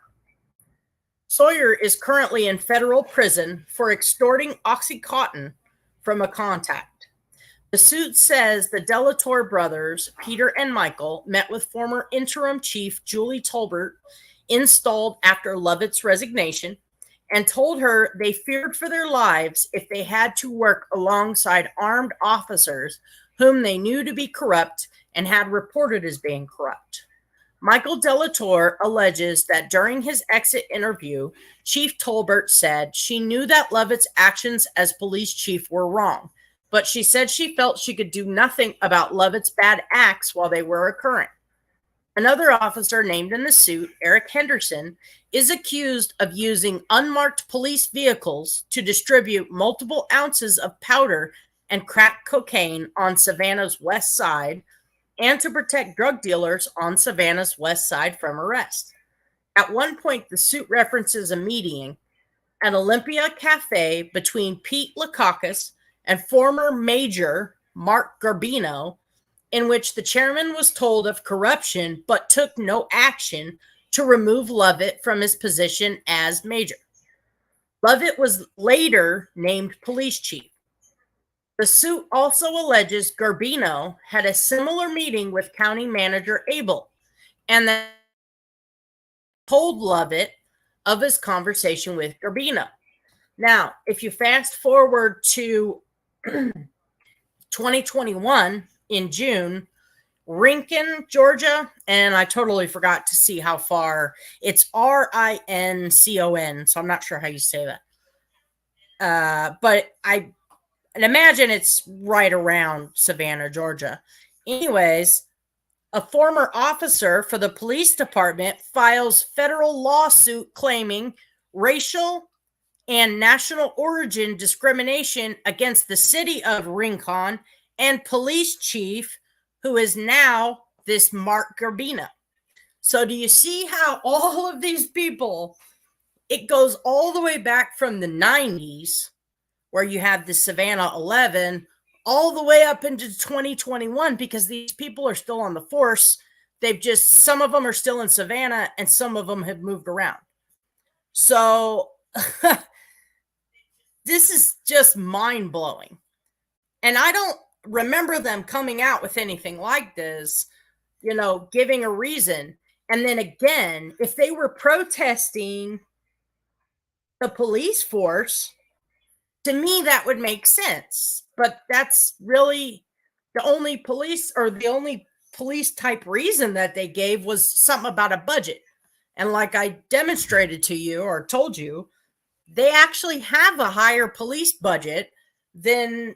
[SPEAKER 1] Sawyer is currently in federal prison for extorting Oxycontin from a contact. The suit says the Delatorre brothers, Peter and Michael, met with former interim chief Julie Tolbert, installed after Lovett's resignation, and told her they feared for their lives if they had to work alongside armed officers whom they knew to be corrupt and had reported as being corrupt. Michael Delatorre alleges that during his exit interview, Chief Tolbert said she knew that Lovett's actions as police chief were wrong, but she said she felt she could do nothing about Lovett's bad acts while they were occurring. Another officer named in the suit, Eric Henderson, is accused of using unmarked police vehicles to distribute multiple ounces of powder and crack cocaine on Savannah's west side and to protect drug dealers on Savannah's west side from arrest. At one point, the suit references a meeting at Olympia Cafe between Pete Lukakis and former Major Mark Garbino, in which the chairman was told of corruption but took no action to remove Lovett from his position as major. Lovett was later named police chief. The suit also alleges Garbino had a similar meeting with County Manager Abel and that told Lovett of his conversation with Garbino. Now, if you fast forward to 2021 in June, Rincon, Georgia, and I totally forgot to see how far. It's Rincon, so I'm not sure how you say that. But I imagine it's right around Savannah, Georgia. Anyways, a former officer for the police department files federal lawsuit claiming racial and national origin discrimination against the city of Rincon and police chief, who is now this Mark Garbino. So do you see how all of these people, it goes all the way back from the 90s, where you have the Savannah 11, all the way up into 2021, because these people are still on the force. They've just, some of them are still in Savannah and some of them have moved around. So this is just mind blowing. And I don't remember them coming out with anything like this, giving a reason. And then again, if they were protesting the police force, to me, that would make sense. But that's really the only police type reason that they gave was something about a budget. And like I demonstrated to you or told you, they actually have a higher police budget than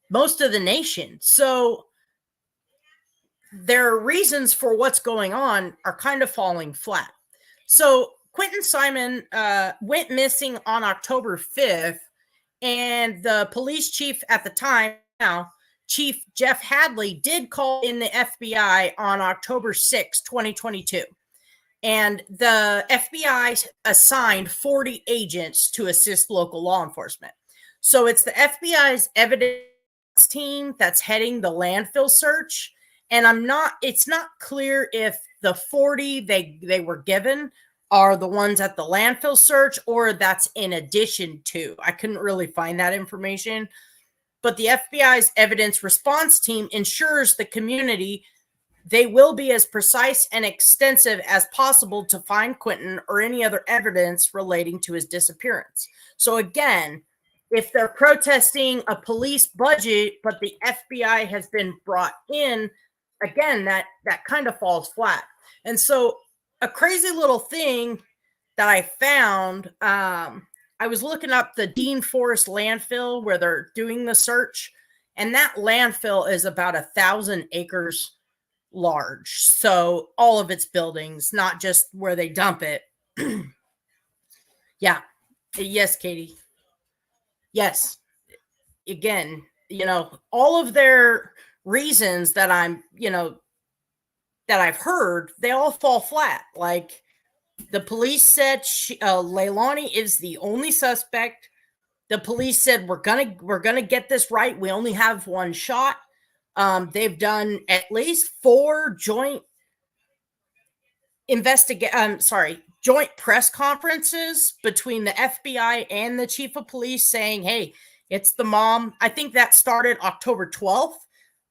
[SPEAKER 1] most of the nation. So their reasons for what's going on are kind of falling flat. So Quentin Simon went missing on October 5th, and the police chief at the time, now Chief Jeff Hadley, did call in the FBI on October 6, 2022. And the FBI assigned 40 agents to assist local law enforcement. So it's the FBI's evidence team that's heading the landfill search. And it's not clear if the 40 they were given are the ones at the landfill search or that's in addition to. I couldn't really find that information. But the FBI's evidence response team ensures the community they will be as precise and extensive as possible to find Quentin or any other evidence relating to his disappearance. So again, if they're protesting a police budget, but the FBI has been brought in, again, that kind of falls flat. And so a crazy little thing that I found, I was looking up the Dean Forest landfill where they're doing the search, and that landfill is about 1,000 acres large. So all of its buildings, not just where they dump it. Yeah. Yes, Katie. Yes. Again, all of their reasons that that I've heard, they all fall flat. Like the police said, Leilani is the only suspect. The police said, we're gonna get this right. We only have one shot. They've done at least 4 joint press conferences between the FBI and the chief of police saying, hey, it's the mom. I think that started October 12th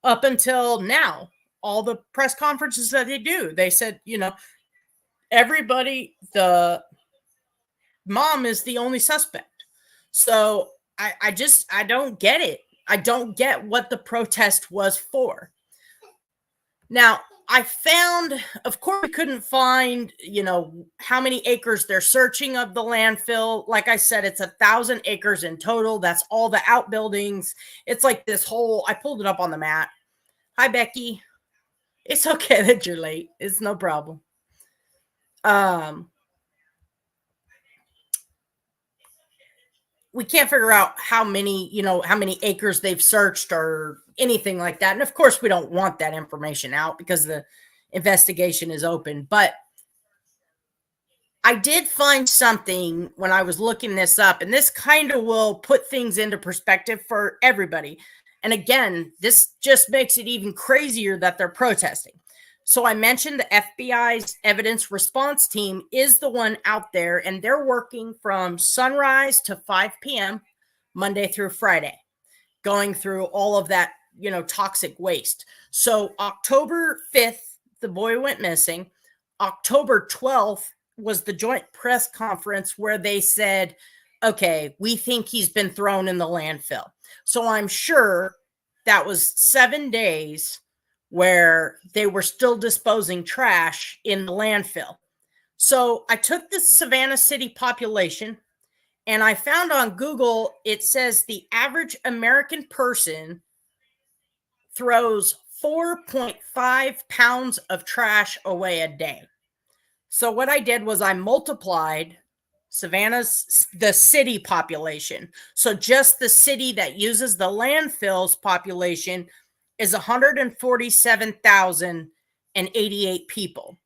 [SPEAKER 1] up until now. All the press conferences that they do, they said, everybody, the mom is the only suspect. So I don't get it. I don't get what the protest was for. Now, I found, of course, we couldn't find, how many acres they're searching of the landfill. Like I said, it's 1,000 acres in total. That's all the outbuildings. It's like this whole, I pulled it up on the map. Hi, Becky. It's okay that you're late. It's no problem. We can't figure out how many acres they've searched or anything like that. And of course, we don't want that information out because the investigation is open. But I did find something when I was looking this up, and this kind of will put things into perspective for everybody. And again, this just makes it even crazier that they're protesting. So I mentioned the FBI's evidence response team is the one out there, and they're working from sunrise to 5 p.m. Monday through Friday, going through all of that, toxic waste. So October 5th, the boy went missing. October 12th was the joint press conference where they said, okay, we think he's been thrown in the landfill. So I'm sure that was 7 days where they were still disposing trash in the landfill. So I took the Savannah city population, and I found on Google, it says the average American person throws 4.5 pounds of trash away a day. So what I did was I multiplied the city population. So just the city that uses the landfills population is 147,088 people.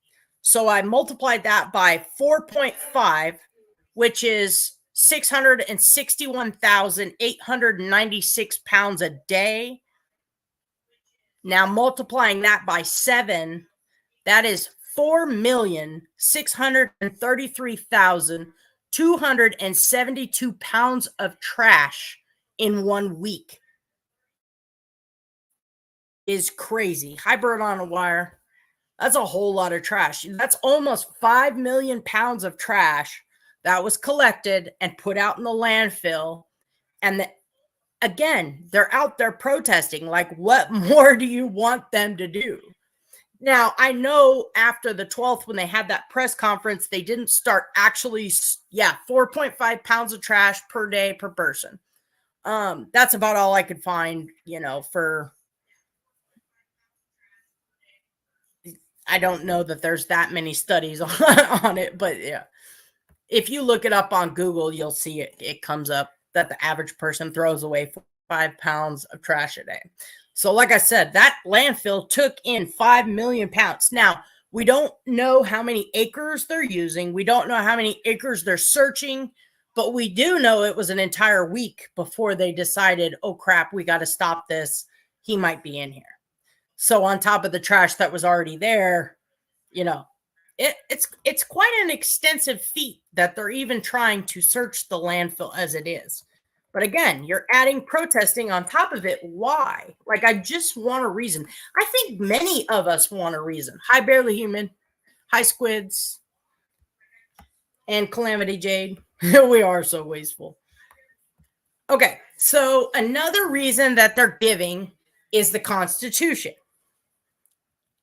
[SPEAKER 1] So I multiplied that by 4.5, which is 661,896 pounds a day. Now multiplying that by 7, that is 4,633,272 pounds of trash in 1 week. Is crazy. Hi, Bird on a Wire. That's a whole lot of trash. That's almost 5 million pounds of trash that was collected and put out in the landfill. And again, they're out there protesting. Like, what more do you want them to do? Now, I know after the 12th, when they had that press conference, they didn't start actually, 4.5 pounds of trash per day per person. That's about all I could find, for, I don't know that there's that many studies on it, but yeah. If you look it up on Google, you'll see it. It comes up that the average person throws away 5 pounds of trash a day. So like I said, that landfill took in 5 million pounds. Now, we don't know how many acres they're using. We don't know how many acres they're searching, but we do know it was an entire week before they decided, oh crap, we got to stop this. He might be in here. So on top of the trash that was already there, it's quite an extensive feat that they're even trying to search the landfill as it is. But again, you're adding protesting on top of it. Why? Like, I just want a reason. I think many of us want a reason. Hi, Barely Human. Hi, Squids. And Calamity Jade. We are so wasteful. Okay, so another reason that they're giving is the Constitution.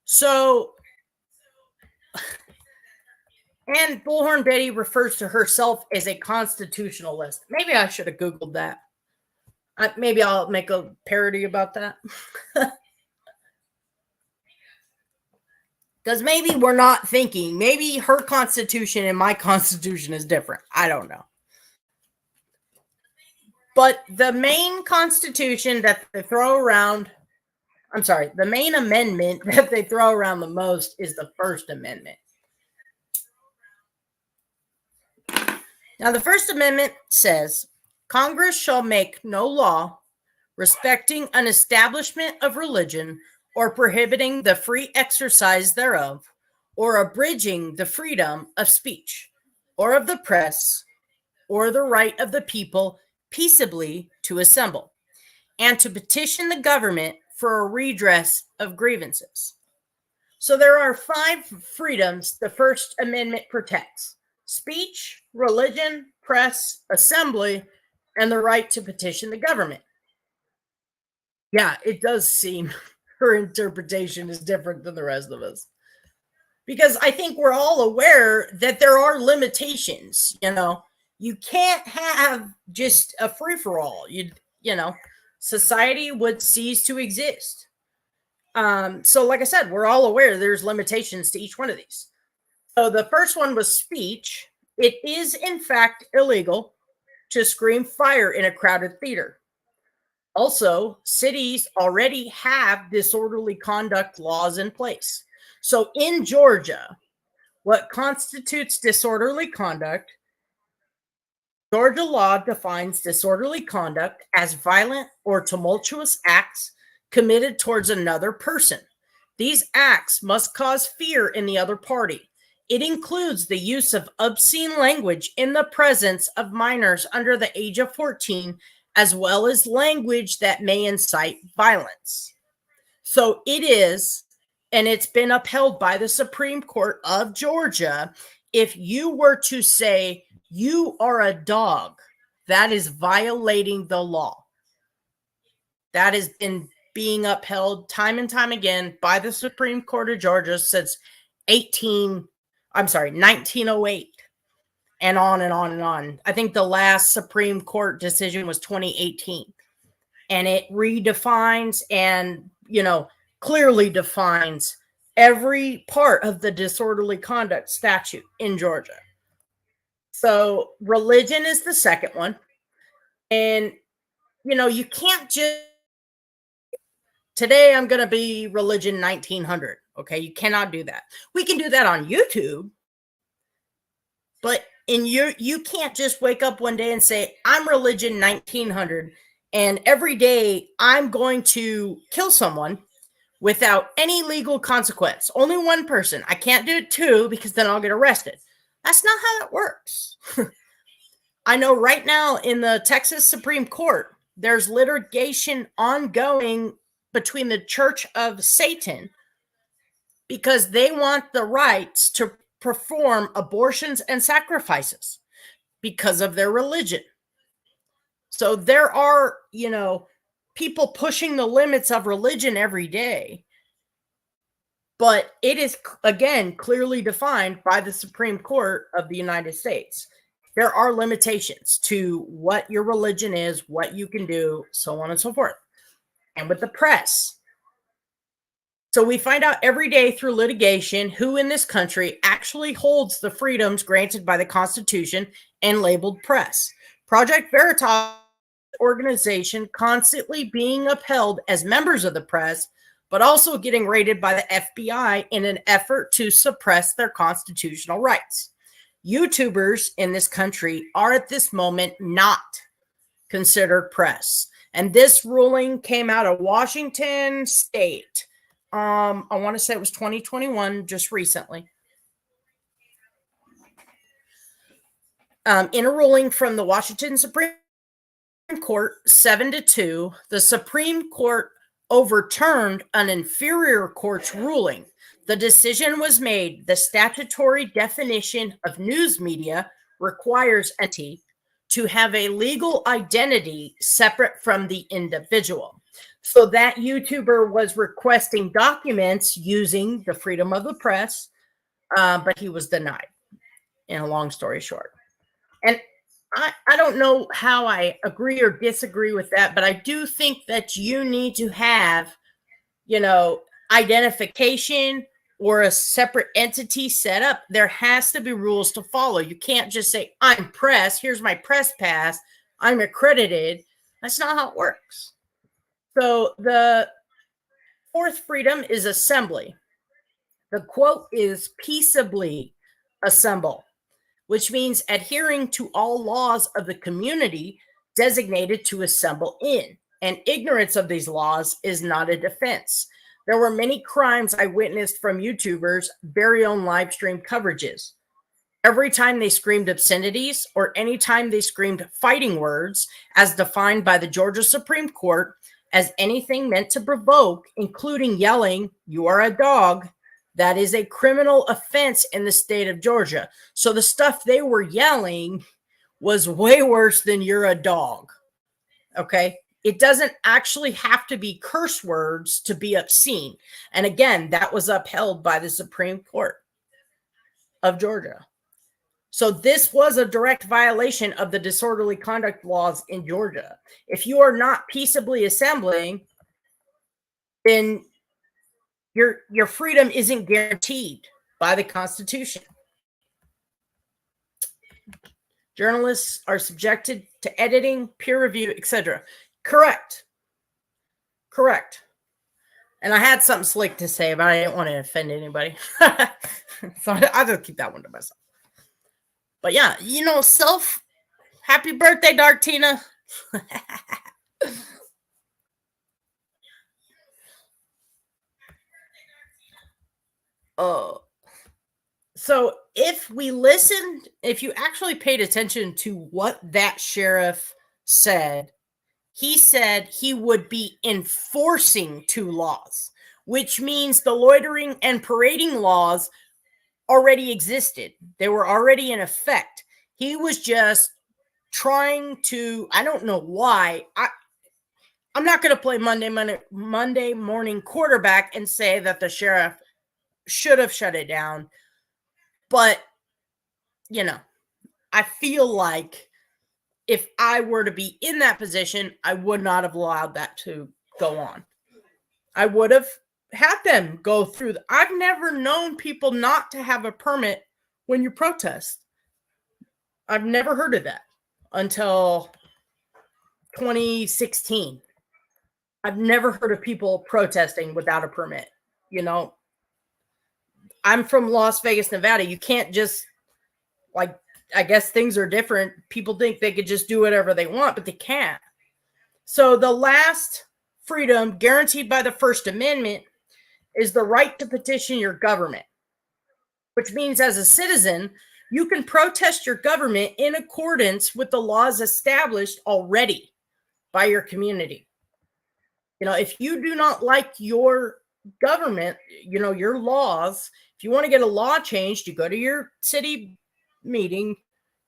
[SPEAKER 1] So, and Bullhorn Betty refers to herself as a constitutionalist. Maybe I should have Googled that. Maybe I'll make a parody about that. Because maybe we're not thinking. Maybe her constitution and my constitution is different. I don't know. But the main constitution that they throw around, the main amendment that they throw around the most is the First Amendment. Now, the First Amendment says, Congress shall make no law respecting an establishment of religion or prohibiting the free exercise thereof, or abridging the freedom of speech, or of the press, or the right of the people peaceably to assemble, and to petition the government for a redress of grievances. So there are 5 freedoms the First Amendment protects: speech, religion, press, assembly, and the right to petition the government. Yeah, it does seem her interpretation is different than the rest of us. Because I think we're all aware that there are limitations, You can't have just a free-for-all. Society would cease to exist. So like I said, we're all aware there's limitations to each one of these. So the first one was speech. It is, in fact, illegal to scream fire in a crowded theater. Also, cities already have disorderly conduct laws in place. So in Georgia, What constitutes disorderly conduct? Georgia law defines disorderly conduct as violent or tumultuous acts committed towards another person. These acts must cause fear in the other party. It includes the use of obscene language in the presence of minors under the age of 14, as well as language that may incite violence. So it is, and it's been upheld by the Supreme Court of Georgia. If you were to say, you are a dog, that is violating the law. That has been being upheld time and time again by the Supreme Court of Georgia since 1908, and on and on and on. I think the last Supreme Court decision was 2018, and it redefines and, clearly defines every part of the disorderly conduct statute in Georgia. So religion is the second one. And, you can't just, today I'm going to be religion 1900. Okay. You cannot do that. We can do that on YouTube, but you can't just wake up one day and say, I'm religion 1900. And every day I'm going to kill someone without any legal consequence. Only one person. I can't do it two because then I'll get arrested. That's not how it works. I know right now in the Texas Supreme Court, there's litigation ongoing between the Church of Satan because they want the rights to perform abortions and sacrifices because of their religion. So there are, people pushing the limits of religion every day. But it is, again, clearly defined by the Supreme Court of the United States. There are limitations to what your religion is, what you can do, so on and so forth. And with the press. So we find out every day through litigation who in this country actually holds the freedoms granted by the Constitution and labeled press. Project Veritas organization constantly being upheld as members of the press, but also getting raided by the FBI in an effort to suppress their constitutional rights. YouTubers in this country are at this moment not considered press. And this ruling came out of Washington State. I want to say it was 2021, just recently. In a ruling from the Washington Supreme Court, 7-2, the Supreme Court overturned an inferior court's ruling. The decision was made. The statutory definition of news media requires an entity to have a legal identity separate from the individual. So that YouTuber was requesting documents using the freedom of the press, but he was denied, in a long story short. And I don't know how I agree or disagree with that, but I do think that you need to have, identification or a separate entity set up. There has to be rules to follow. You can't just say, I'm press, here's my press pass, I'm accredited. That's not how it works. So the fourth freedom is assembly. The quote is peaceably assemble, which means adhering to all laws of the community designated to assemble in. And ignorance of these laws is not a defense. There were many crimes I witnessed from YouTubers' very own live stream coverages. Every time they screamed obscenities or any time they screamed fighting words, as defined by the Georgia Supreme Court, as anything meant to provoke, including yelling, "You are a dog," that is a criminal offense in the state of Georgia. So the stuff they were yelling was way worse than "you're a dog." Okay? It doesn't actually have to be curse words to be obscene. And again, that was upheld by the Supreme Court of Georgia. So this was a direct violation of the disorderly conduct laws in Georgia. If you are not peaceably assembling, then your freedom isn't guaranteed by the Constitution. Journalists are subjected to editing, peer review, etc. Correct. And I had something slick to say, but I didn't want to offend anybody. So I just keep that one to myself. But yeah, happy birthday, Dark Tina. Oh. So if you actually paid attention to what that sheriff said, he said he would be enforcing 2 laws, which means the loitering and parading laws already existed. They were already in effect. He was just trying to, I don't know why. I'm not going to play Monday morning quarterback and say that the sheriff should have shut it down. But, I feel like if I were to be in that position, I would not have allowed that to go on. I would have had them go through. I've never known people not to have a permit when you protest. I've never heard of that until 2016. I've never heard of people protesting without a permit. I'm from Las Vegas, Nevada. You can't just, I guess things are different. People think they could just do whatever they want, but they can't. So the last freedom guaranteed by the First Amendment is the right to petition your government, which means as a citizen, you can protest your government in accordance with the laws established already by your community. If you do not like your government, your laws, if you want to get a law changed, you go to your city meeting,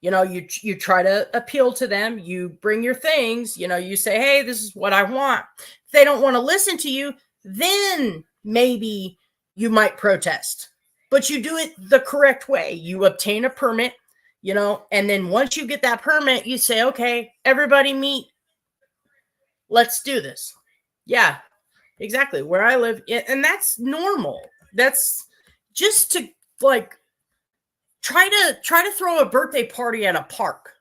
[SPEAKER 1] you try to appeal to them, you bring your things, you say, hey, this is what I want. If they don't want to listen to you, then maybe you might protest, but you do it the correct way. You obtain a permit, and then once you get that permit, you say, okay, everybody meet. Let's do this. Yeah, exactly. Where I live, and that's normal. That's just to try to throw a birthday party at a park.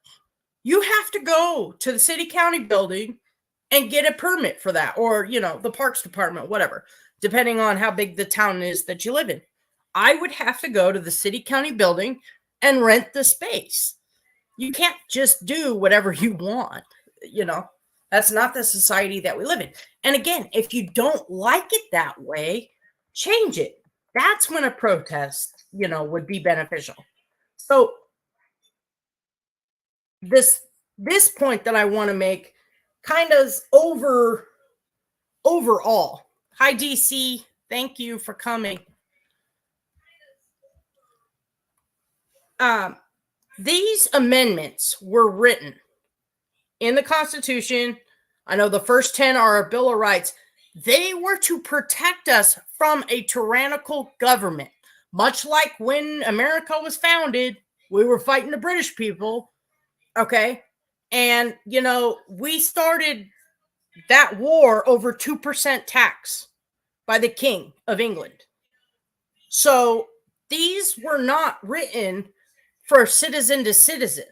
[SPEAKER 1] You have to go to the city county building and get a permit for that, or the parks department, whatever, depending on how big the town is that you live in. I would have to go to the city county building and rent the space. You can't just do whatever you want. That's not the society that we live in. And again, if you don't like it that way, change it. That's when a protest, would be beneficial. So this point that I want to make kind of overall. Hi, DC. Thank you for coming. These amendments were written in the Constitution. I know the first 10 are a Bill of Rights. They were to protect us from a tyrannical government. Much like when America was founded, we were fighting the British people. Okay. And, we started that war over 2% tax by the King of England. So these were not written for citizen to citizen.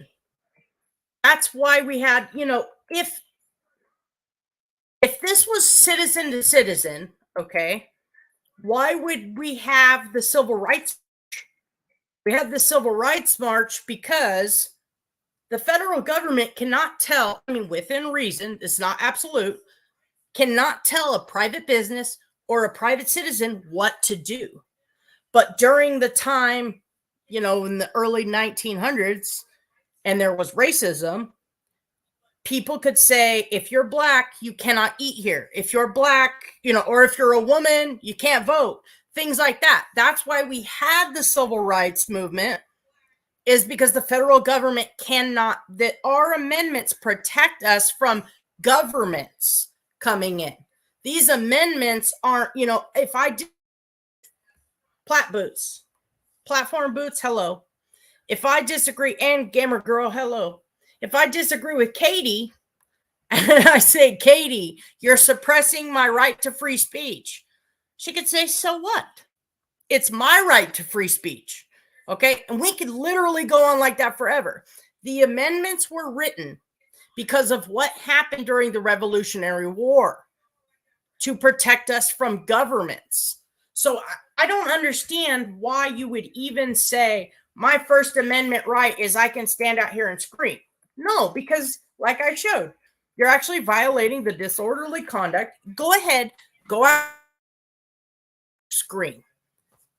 [SPEAKER 1] That's why we had, if this was citizen to citizen, okay, why would we have the Civil Rights? We have the Civil Rights March because the federal government cannot tell, within reason, it's not absolute, cannot tell a private business or a private citizen what to do. But during the time, in the early 1900s, and there was racism, people could say, if you're black, you cannot eat here. If you're black, or if you're a woman, you can't vote. Things like that. That's why we had the civil rights movement, is because the federal government that our amendments protect us from governments coming in. These amendments aren't, if I do platform boots, hello. If I disagree, and gamer girl, hello. If I disagree with Katie, and I say, Katie, you're suppressing my right to free speech, she could say, so what? It's my right to free speech. Okay. And we could literally go on like that forever. The amendments were written because of what happened during the Revolutionary War to protect us from governments. So I don't understand why you would even say my First Amendment right is I can stand out here and scream. No, because like I showed, you're actually violating the disorderly conduct. Go ahead, go out, scream.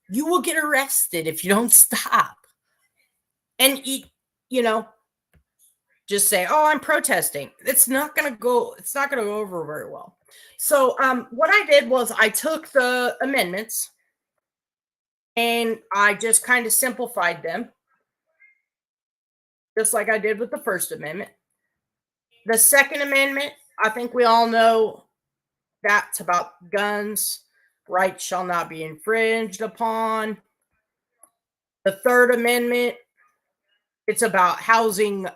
[SPEAKER 1] You will get arrested if you don't stop. And you know, just say, "Oh, I'm protesting." It's not going to go. It's not going to go over very well. So, what I did was I took the amendments and I just kind of simplified them, just like I did with the First Amendment. The Second Amendment, I think we all know that's about guns. Rights shall not be infringed upon. The Third Amendment, it's about housing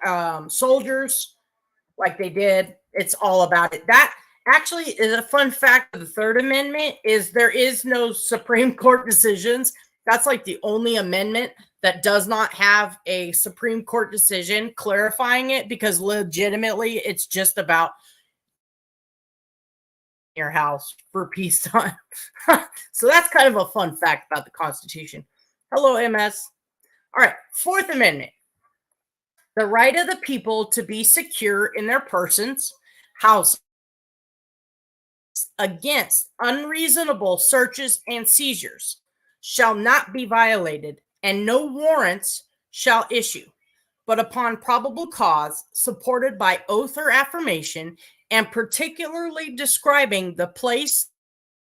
[SPEAKER 1] soldiers like they did. It's all about it. That actually is a fun fact of the Third Amendment is there is no Supreme Court decisions. That's like the only amendment that does not have a Supreme Court decision clarifying it because legitimately it's just about your house for peacetime. So that's kind of a fun fact about the Constitution. Hello, MS. All right, Fourth Amendment. The right of the people to be secure in their persons, house against unreasonable searches and seizures shall not be violated, and no warrants shall issue, but upon probable cause, supported by oath or affirmation, and particularly describing the place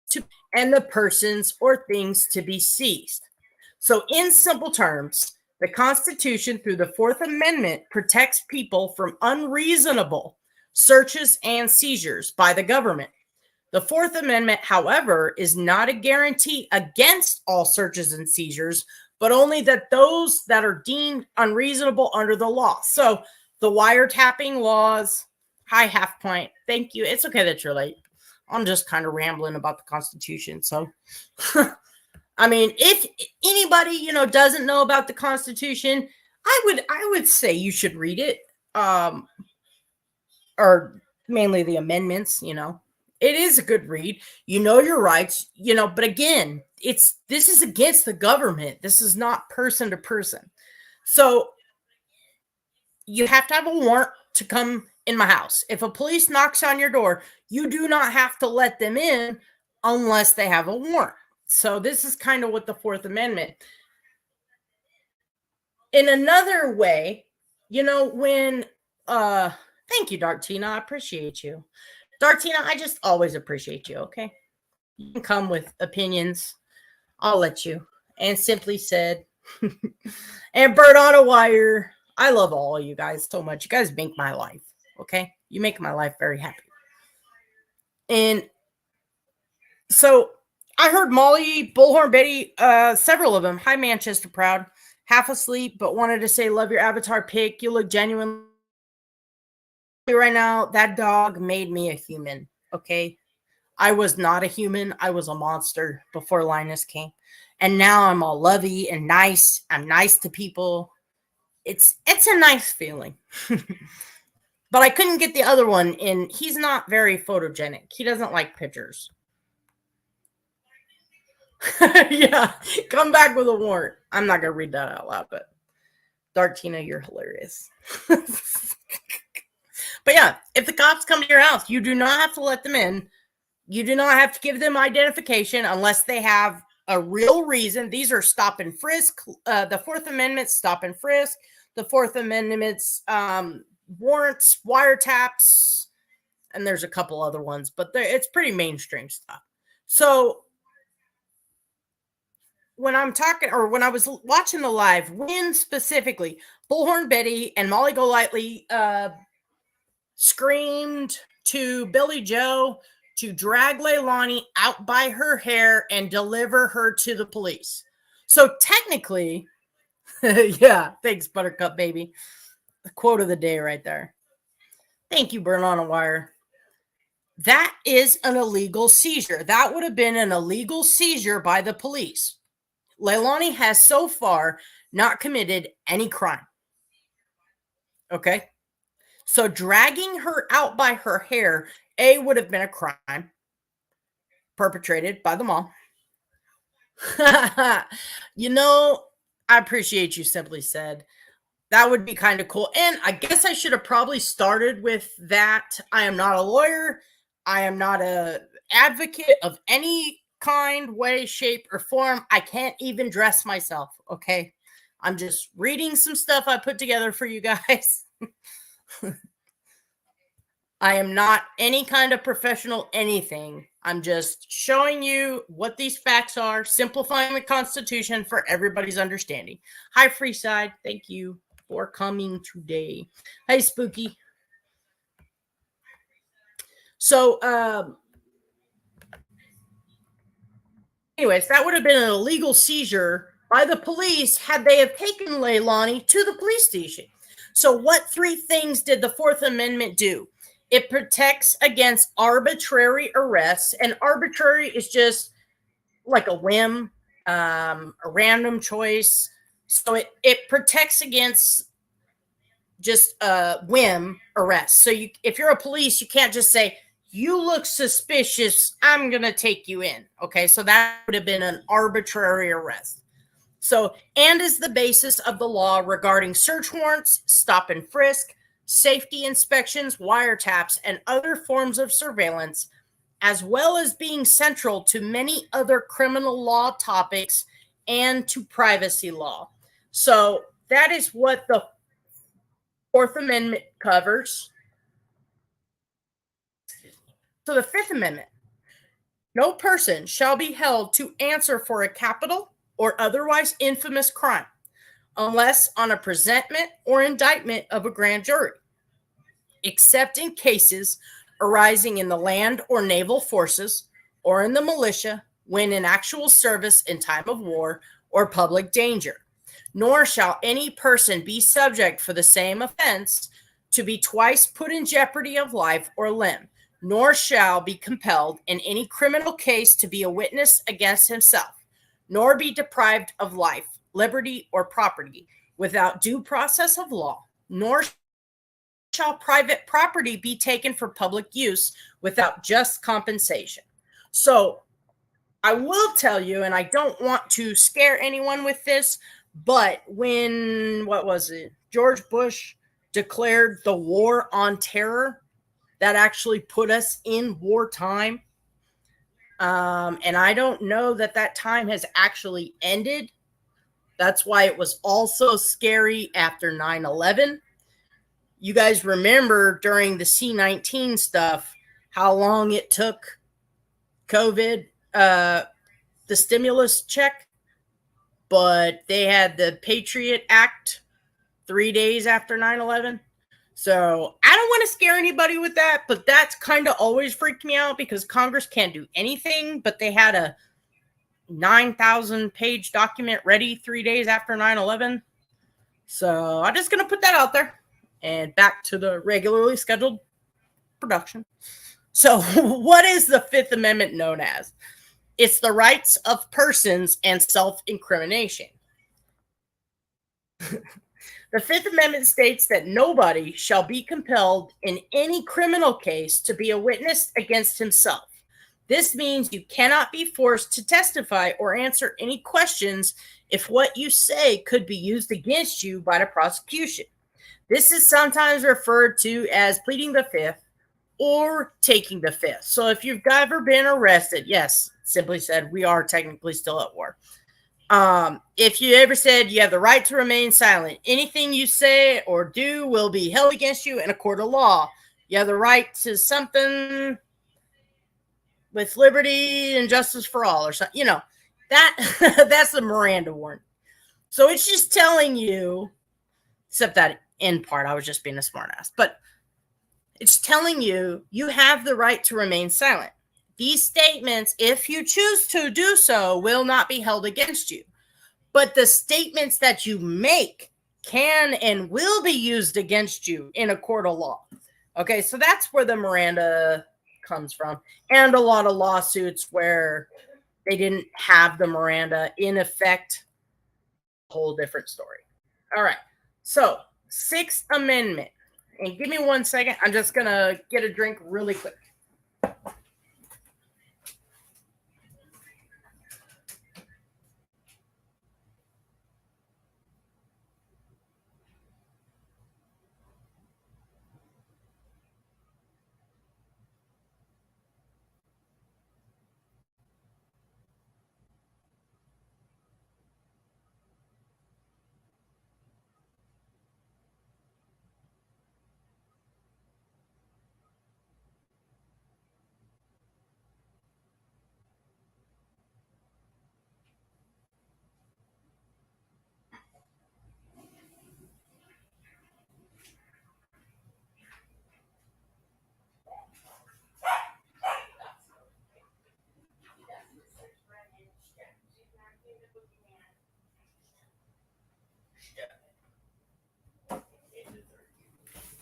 [SPEAKER 1] to and the persons or things to be seized. So, in simple terms, the Constitution, through the Fourth Amendment, protects people from unreasonable searches and seizures by the government. The Fourth Amendment, however, is not a guarantee against all searches and seizures, but only that those that are deemed unreasonable under the law. So the wiretapping laws, hi, half point. Thank you. It's okay that you're late. I'm just kind of rambling about the Constitution. So, I mean, if anybody, doesn't know about the Constitution, I would say you should read it. Or mainly the amendments. It is a good read. You know your rights, but again, this is against the government. This is not person to person. So you have to have a warrant to come in my house. If a police knocks on your door, you do not have to let them in unless they have a warrant. So this is kind of what the Fourth Amendment. In another way, when thank you, Dartina. I appreciate you. Dartina, I just always appreciate you, okay? You can come with opinions. I'll let you. And Simply Said. And Bird on a Wire. I love all of you guys so much. You guys make my life, okay? You make my life very happy. And so I heard Molly, Bullhorn Betty, several of them. Hi, Manchester Proud. Half asleep, but wanted to say, love your avatar pic. You look genuine right now. That dog made me a human, okay? I was not a human. I was a monster before Linus came. And now I'm all lovey and nice. I'm nice to people. It's a nice feeling. But I couldn't get the other one in. He's not very photogenic. He doesn't like pictures. Yeah, come back with a warrant. I'm not going to read that out loud, but Dark Tina, you're hilarious. But yeah, if the cops come to your house, you do not have to let them in. You do not have to give them identification unless they have a real reason. These are stop and frisk. The Fourth Amendment, stop and frisk. The Fourth Amendment's warrants, wiretaps, and there's a couple other ones, but it's pretty mainstream stuff. So when I'm talking, or when I was watching the live, when specifically Bullhorn Betty and Molly Golightly screamed to Billy Joe to drag Leilani out by her hair and deliver her to the police. So technically, yeah, thanks, Buttercup Baby. The quote of the day right there. Thank you, Burn on a Wire. That is an illegal seizure. That would have been an illegal seizure by the police. Leilani has so far not committed any crime. Okay? So dragging her out by her hair, would have been a crime perpetrated by the mom. You know, I appreciate you simply said. That would be kind of cool. And I guess I should have probably started with that. I am not a lawyer. I am not a advocate of any kind, way, shape, or form. I can't even dress myself. Okay. I'm just reading some stuff I put together for you guys. I am not any kind of professional anything. I'm just showing you what these facts are, simplifying the Constitution for everybody's understanding. Hi, Freeside. Thank you for coming today. Hey, Spooky. So, anyways, that would have been an illegal seizure by the police had they have taken Leilani to the police station. So, what three things did the Fourth Amendment do? It protects against arbitrary arrests, and arbitrary is just like a whim, a random choice. So it protects against just a whim arrest. So if you're a police, you can't just say, you look suspicious, I'm going to take you in. Okay, so that would have been an arbitrary arrest. So, and is the basis of the law regarding search warrants, stop and frisk, safety inspections, wiretaps, and other forms of surveillance, as well as being central to many other criminal law topics and to privacy law. So that is what the Fourth Amendment covers. So the Fifth Amendment, no person shall be held to answer for a capital or otherwise infamous crime, unless on a presentment or indictment of a grand jury, except in cases arising in the land or naval forces or in the militia when in actual service in time of war or public danger. Nor shall any person be subject for the same offense to be twice put in jeopardy of life or limb, nor shall be compelled in any criminal case to be a witness against himself, nor be deprived of life, liberty, or property without due process of law, nor shall private property be taken for public use without just compensation. So I will tell you, and I don't want to scare anyone with this, but when, what was it, George Bush declared the war on terror, that actually put us in wartime. And I don't know that that time has actually ended. That's why it was also scary after 9/11. You guys remember during the C-19 stuff, how long it took COVID, the stimulus check, but they had the Patriot Act 3 days after 9/11. So I don't want to scare anybody with that, but that's kind of always freaked me out because Congress can't do anything, but they had a 9,000 page document ready 3 days after 9/11. So I'm just going to put that out there and back to the regularly scheduled production. So what is the Fifth Amendment known as? It's the rights of persons and self-incrimination. The Fifth Amendment states that nobody shall be compelled in any criminal case to be a witness against himself. This means you cannot be forced to testify or answer any questions if what you say could be used against you by the prosecution. This is sometimes referred to as pleading the fifth or taking the fifth. So if you've ever been arrested, yes, simply said, we are technically still at war. If you ever said you have the right to remain silent, anything you say or do will be held against you in a court of law. You have the right to something with liberty and justice for all, or something, that that's the Miranda warning. So it's just telling you, except that end part, I was just being a smartass, but it's telling you you have the right to remain silent. These statements, if you choose to do so, will not be held against you. But the statements that you make can and will be used against you in a court of law. Okay, so that's where the Miranda comes from. And a lot of lawsuits where they didn't have the Miranda in effect, a whole different story. All right, so Sixth Amendment. And give me 1 second. I'm just going to get a drink really quick.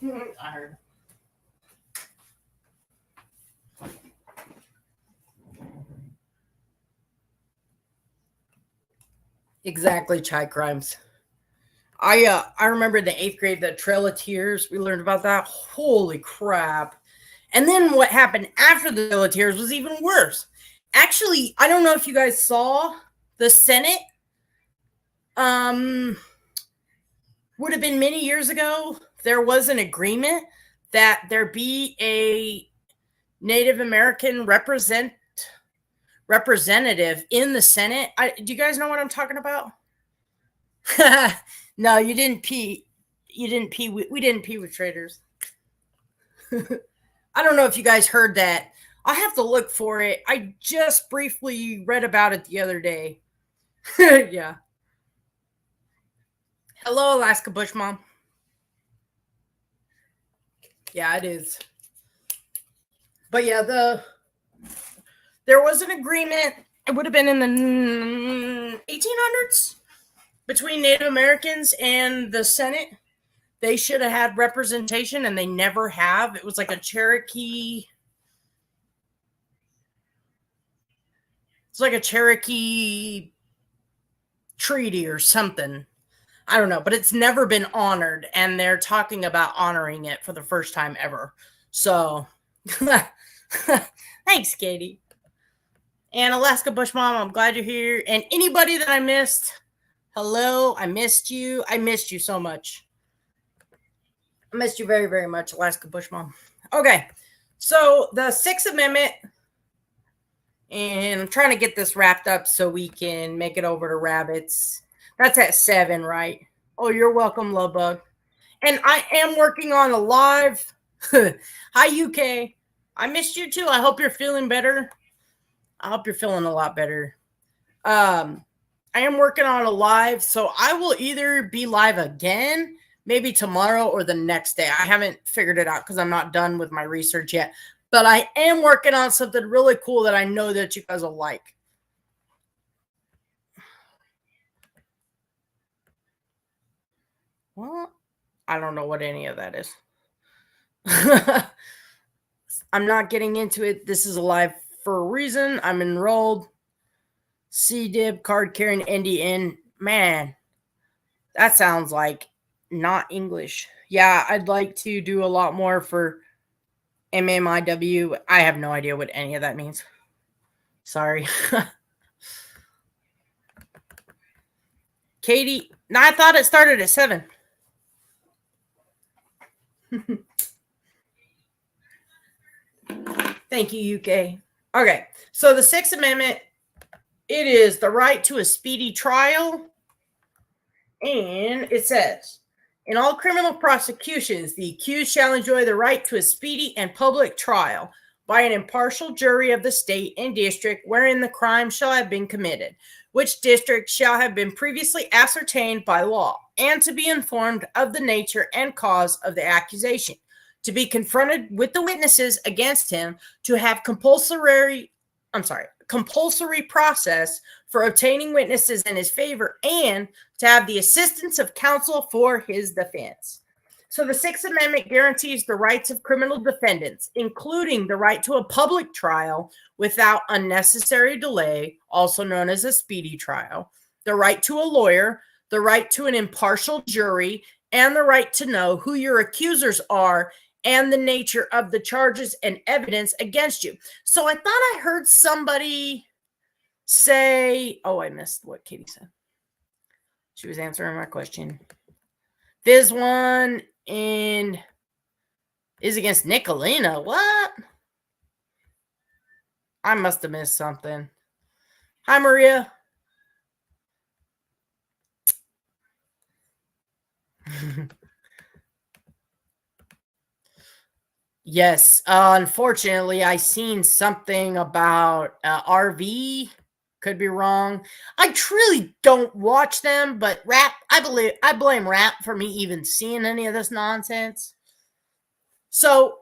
[SPEAKER 1] I heard. Exactly, chai crimes. I remember in the 8th grade, the Trail of Tears. We learned about that. Holy crap! And then what happened after the Trail of Tears was even worse. Actually, I don't know if you guys saw the Senate. Would have been many years ago. There was an agreement that there be a Native American representative in the Senate. Do you guys know what I'm talking about? No, you didn't pee. You didn't pee. We didn't pee with traitors. I don't know if you guys heard that. I have to look for it. I just briefly read about it the other day. Yeah. Hello, Alaska Bush Mom. Yeah, it is. But yeah, there was an agreement. It would have been in the 1800s between Native Americans and the Senate. They should have had representation, and they never have. It was like a Cherokee. It's like a Cherokee treaty or something. I don't know, but it's never been honored, and they're talking about honoring it for the first time ever. So, thanks, Katie. And Alaska Bush Mom, I'm glad you're here. And anybody that I missed, hello, I missed you. I missed you so much. I missed you very, very much, Alaska Bush Mom. Okay, so the 6th Amendment, and I'm trying to get this wrapped up so we can make it over to rabbits. That's at 7, right? Oh, you're welcome, Love Bug. And I am working on a live. Hi, UK. I missed you too. I hope you're feeling better. I hope you're feeling a lot better. I am working on a live, so I will either be live again, maybe tomorrow or the next day. I haven't figured it out because I'm not done with my research yet. But I am working on something really cool that I know that you guys will like. Well, I don't know what any of that is. I'm not getting into it. This is a live for a reason. I'm enrolled. CDIB, card carrying, NDN. Man, that sounds like not English. Yeah, I'd like to do a lot more for MMIW. I have no idea what any of that means. Sorry. Katie, no, I thought it started at 7. Thank you, UK. Okay, so the 6th Amendment, it is the right to a speedy trial. And it says, in all criminal prosecutions, the accused shall enjoy the right to a speedy and public trial by an impartial jury of the state and district wherein the crime shall have been committed, which district shall have been previously ascertained by law, and to be informed of the nature and cause of the accusation, to be confronted with the witnesses against him, to have compulsory process for obtaining witnesses in his favor, and to have the assistance of counsel for his defense. So the 6th Amendment guarantees the rights of criminal defendants, including the right to a public trial without unnecessary delay, also known as a speedy trial, the right to a lawyer, the right to an impartial jury, and the right to know who your accusers are and the nature of the charges and evidence against you. So I thought I heard somebody say, oh, I missed what Katie said. She was answering my question. This one is against Nicolina. What? I must have missed something. Hi, Maria. Yes, unfortunately, I seen something about RV. Could be wrong. I truly don't watch them, but Rap, I blame Rap for me even seeing any of this nonsense. So,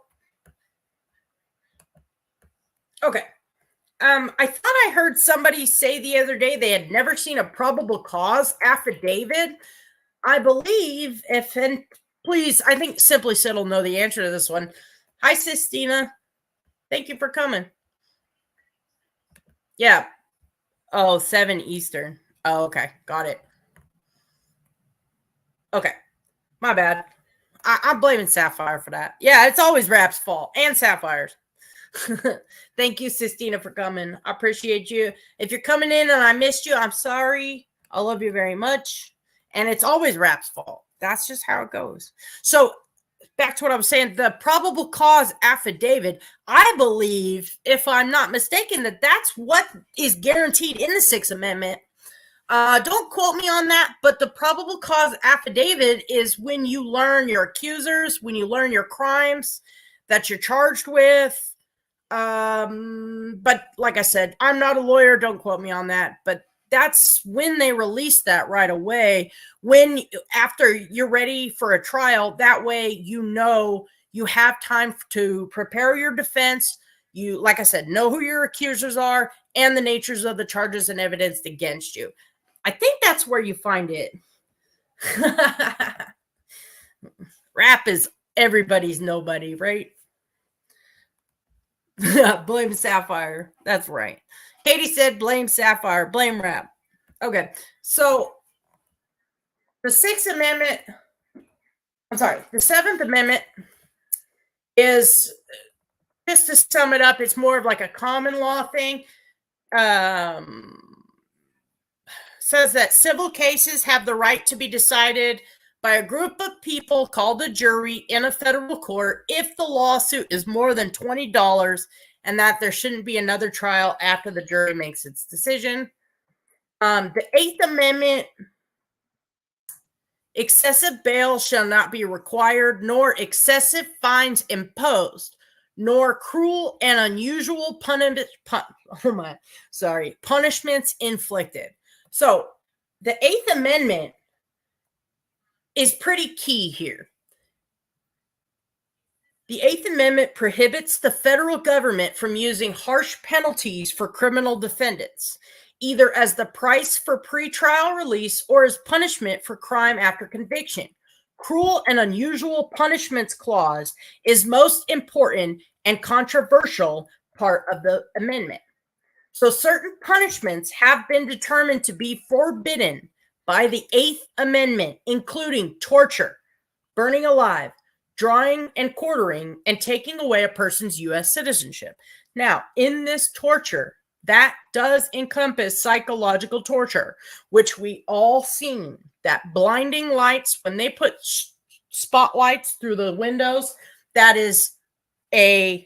[SPEAKER 1] okay. I thought I heard somebody say the other day they had never seen a probable cause affidavit. I believe and please, I think Simply Sid will know the answer to this one. Hi, Sistina. Thank you for coming. Yeah. Oh, 7 Eastern. Oh, okay. Got it. Okay. My bad. I'm blaming Sapphire for that. Yeah, it's always Rap's fault and Sapphire's. Thank you, Sistina, for coming. I appreciate you. If you're coming in and I missed you, I'm sorry. I love you very much. And it's always Rap's fault. That's just how it goes. So back to what I was saying, the probable cause affidavit, I believe, if I'm not mistaken, that's what is guaranteed in the Sixth Amendment. Don't quote me on that, but the probable cause affidavit is when you learn your accusers, when you learn your crimes that you're charged with. But like I said, I'm not a lawyer. Don't quote me on that. But that's when they release that right away. When after you're ready for a trial, that way you know you have time to prepare your defense. You, like I said, know who your accusers are and the natures of the charges and evidence against you. I think that's where you find it. Rap is everybody's nobody, right? Blame Sapphire. That's right. Katie said blame Sapphire, blame Rap. Okay, so the Sixth Amendment, I'm sorry, the Seventh Amendment is, just to sum it up, it's more of like a common law thing. Says that civil cases have the right to be decided by a group of people called a jury in a federal court if the lawsuit is more than $20 and that there shouldn't be another trial after the jury makes its decision. The Eighth Amendment, excessive bail shall not be required, nor excessive fines imposed, nor cruel and unusual punishments inflicted. So the Eighth Amendment is pretty key here. The Eighth Amendment prohibits the federal government from using harsh penalties for criminal defendants, either as the price for pretrial release or as punishment for crime after conviction. Cruel and unusual punishments clause is most important and controversial part of the amendment. So certain punishments have been determined to be forbidden by the Eighth Amendment, including torture, burning alive, drawing and quartering, and taking away a person's U.S. citizenship. Now, in this torture, that does encompass psychological torture, which we all seen. That blinding lights, when they put spotlights through the windows, that is a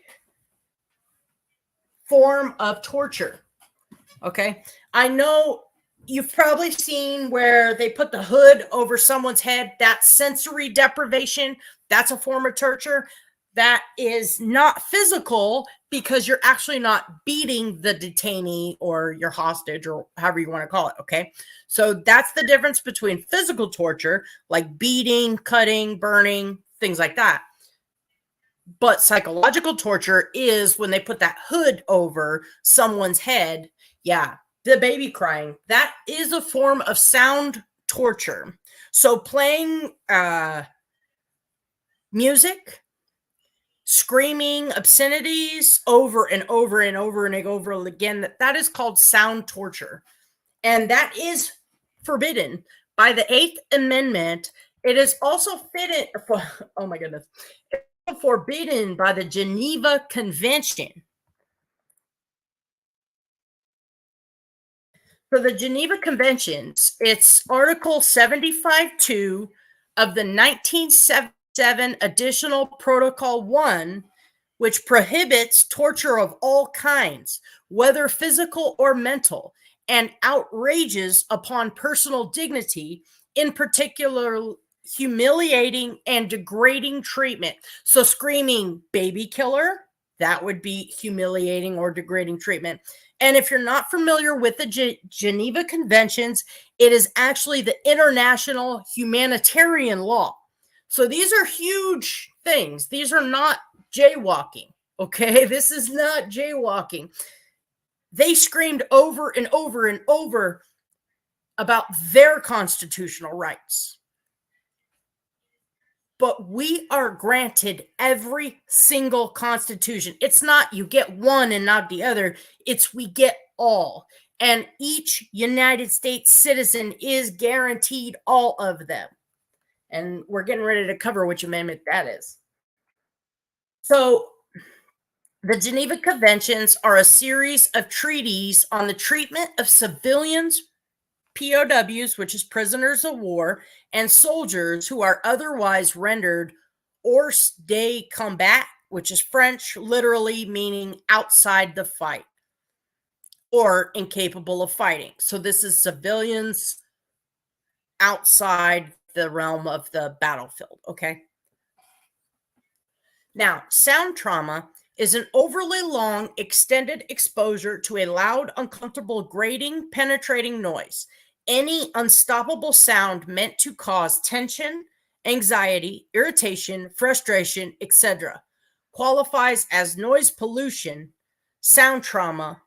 [SPEAKER 1] form of torture. Okay. I know you've probably seen where they put the hood over someone's head. That's sensory deprivation. That's a form of torture. That is not physical because you're actually not beating the detainee or your hostage or however you want to call it. Okay. So that's the difference between physical torture, like beating, cutting, burning, things like that. But psychological torture is when they put that hood over someone's head. Yeah, the baby crying. That is a form of sound torture. So playing music, screaming obscenities over and over and over and over again, that is called sound torture. And that is forbidden by the Eighth Amendment. It is also oh my goodness, forbidden by the Geneva Convention. So the Geneva Conventions, it's Article 75.2 of the 1977 Additional Protocol 1, which prohibits torture of all kinds, whether physical or mental, and outrages upon personal dignity, in particular humiliating and degrading treatment. So screaming baby killer, that would be humiliating or degrading treatment. And if you're not familiar with the Geneva Conventions, it is actually the international humanitarian law. So these are huge things. These are not jaywalking, okay? This is not jaywalking. They screamed over and over and over about their constitutional rights. but we are granted every single constitution. It's not you get one and not the other. It's we get all. And each United States citizen is guaranteed all of them. And we're getting ready to cover which amendment that is. So, the Geneva Conventions are a series of treaties on the treatment of civilians, POWs, which is prisoners of war, and soldiers who are otherwise rendered hors de combat, which is French, literally meaning outside the fight or incapable of fighting. So this is civilians outside the realm of the battlefield, okay? Now, sound trauma is an overly long, extended exposure to a loud, uncomfortable, grating, penetrating noise. Any unstoppable sound meant to cause tension, anxiety, irritation, frustration, etc. qualifies as noise pollution, sound trauma.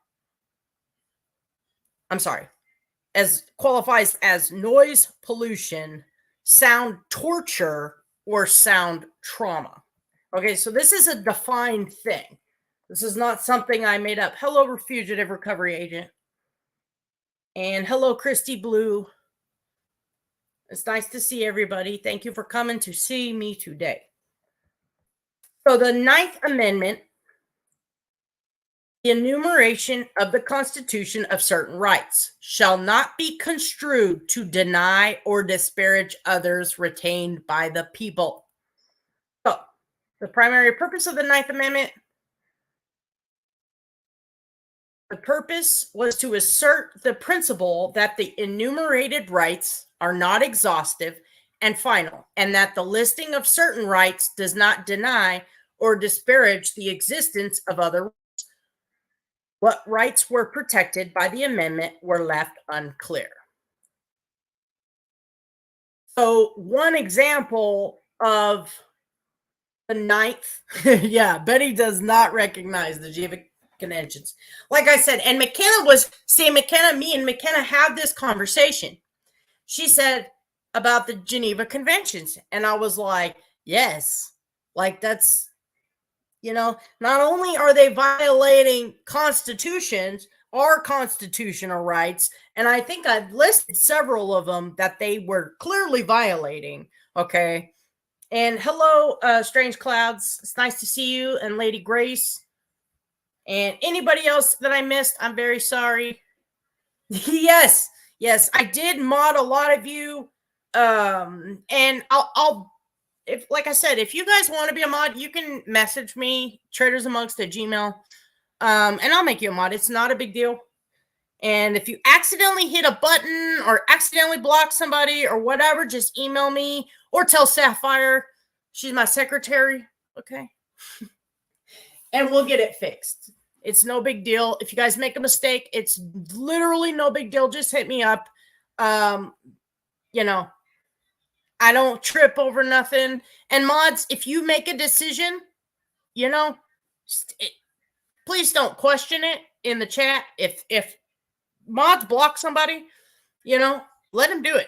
[SPEAKER 1] Qualifies as noise pollution, sound torture, or sound trauma. Okay, so this is a defined thing. This is not something I made up. Hello, fugitive recovery agent. And hello, Christy Blue. It's nice to see everybody. Thank you for coming to see me today. So the Ninth Amendment, the enumeration of the Constitution of certain rights shall not be construed to deny or disparage others retained by the people. So the primary purpose of the Ninth Amendment, the purpose was to assert the principle that the enumerated rights are not exhaustive and final, and that the listing of certain rights does not deny or disparage the existence of other rights. What rights were protected by the amendment were left unclear. So one example of the ninth, yeah, Betty does not recognize the Geneva Conventions. Like I said, and McKenna was saying, me and McKenna had this conversation. She said about the Geneva Conventions. And I was like, yes, like that's, not only are they violating constitutions, our constitutional rights, and I think I've listed several of them that they were clearly violating. Okay. And hello, Strange Clouds. It's nice to see you, and Lady Grace. And anybody else that I missed, I'm very sorry. yes, I did mod a lot of you. And I'll if, like I said, if you guys want to be a mod, you can message me, tradersamongst@gmail. And I'll make you a mod. It's not a big deal. And if you accidentally hit a button or accidentally block somebody or whatever, just email me or tell Sapphire. She's my secretary. Okay. And we'll get it fixed. It's no big deal. If you guys make a mistake, it's literally no big deal. Just hit me up. I don't trip over nothing. And mods, if you make a decision, please don't question it in the chat. If mods block somebody, let them do it.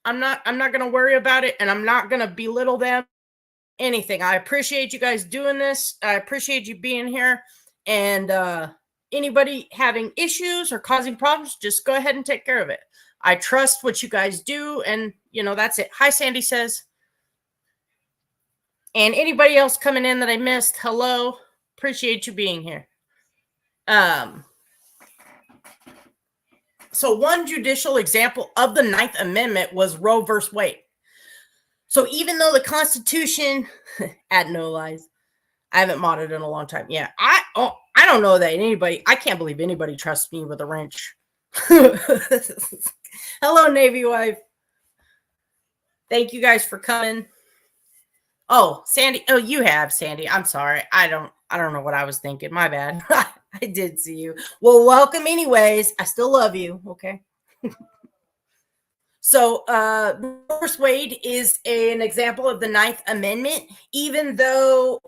[SPEAKER 1] I'm not going to worry about it, and I'm not going to belittle them. Anything. I appreciate you guys doing this. I appreciate you being here. And anybody having issues or causing problems, just go ahead and take care of it. I trust what you guys do, and that's it. Hi, Sandy says. And anybody else coming in that I missed, hello. Appreciate you being here. So one judicial example of the Ninth Amendment was Roe versus Wade. So even though the Constitution, at no lies, I haven't modded in a long time. Yeah, I don't know that anybody, I can't believe anybody trusts me with a wrench. Hello, Navy wife. Thank you guys for coming. Oh, Sandy. Oh, you have, Sandy. I'm sorry. I don't know what I was thinking. My bad. I did see you. Well, welcome anyways. I still love you. Okay. So, Roe Wade is an example of the Ninth Amendment, even though,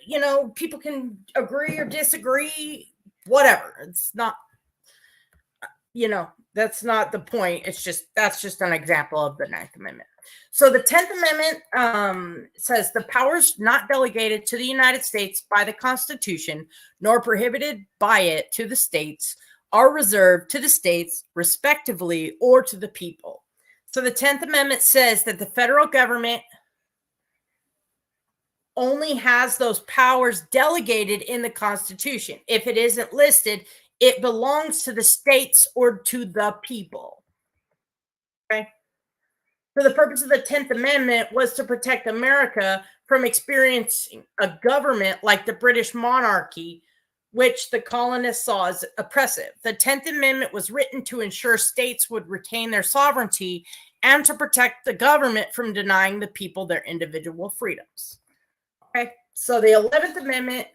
[SPEAKER 1] people can agree or disagree, whatever. It's not, that's not the point. That's just an example of the Ninth Amendment. So the 10th Amendment says the powers not delegated to the United States by the Constitution, nor prohibited by it to the states, are reserved to the states, respectively, or to the people. So the 10th Amendment says that the federal government only has those powers delegated in the Constitution. If it isn't listed, it belongs to the states or to the people. Okay. So the purpose of the 10th Amendment was to protect America from experiencing a government like the British monarchy, which the colonists saw as oppressive. The 10th Amendment was written to ensure states would retain their sovereignty and to protect the government from denying the people their individual freedoms. Okay, so the 11th Amendment,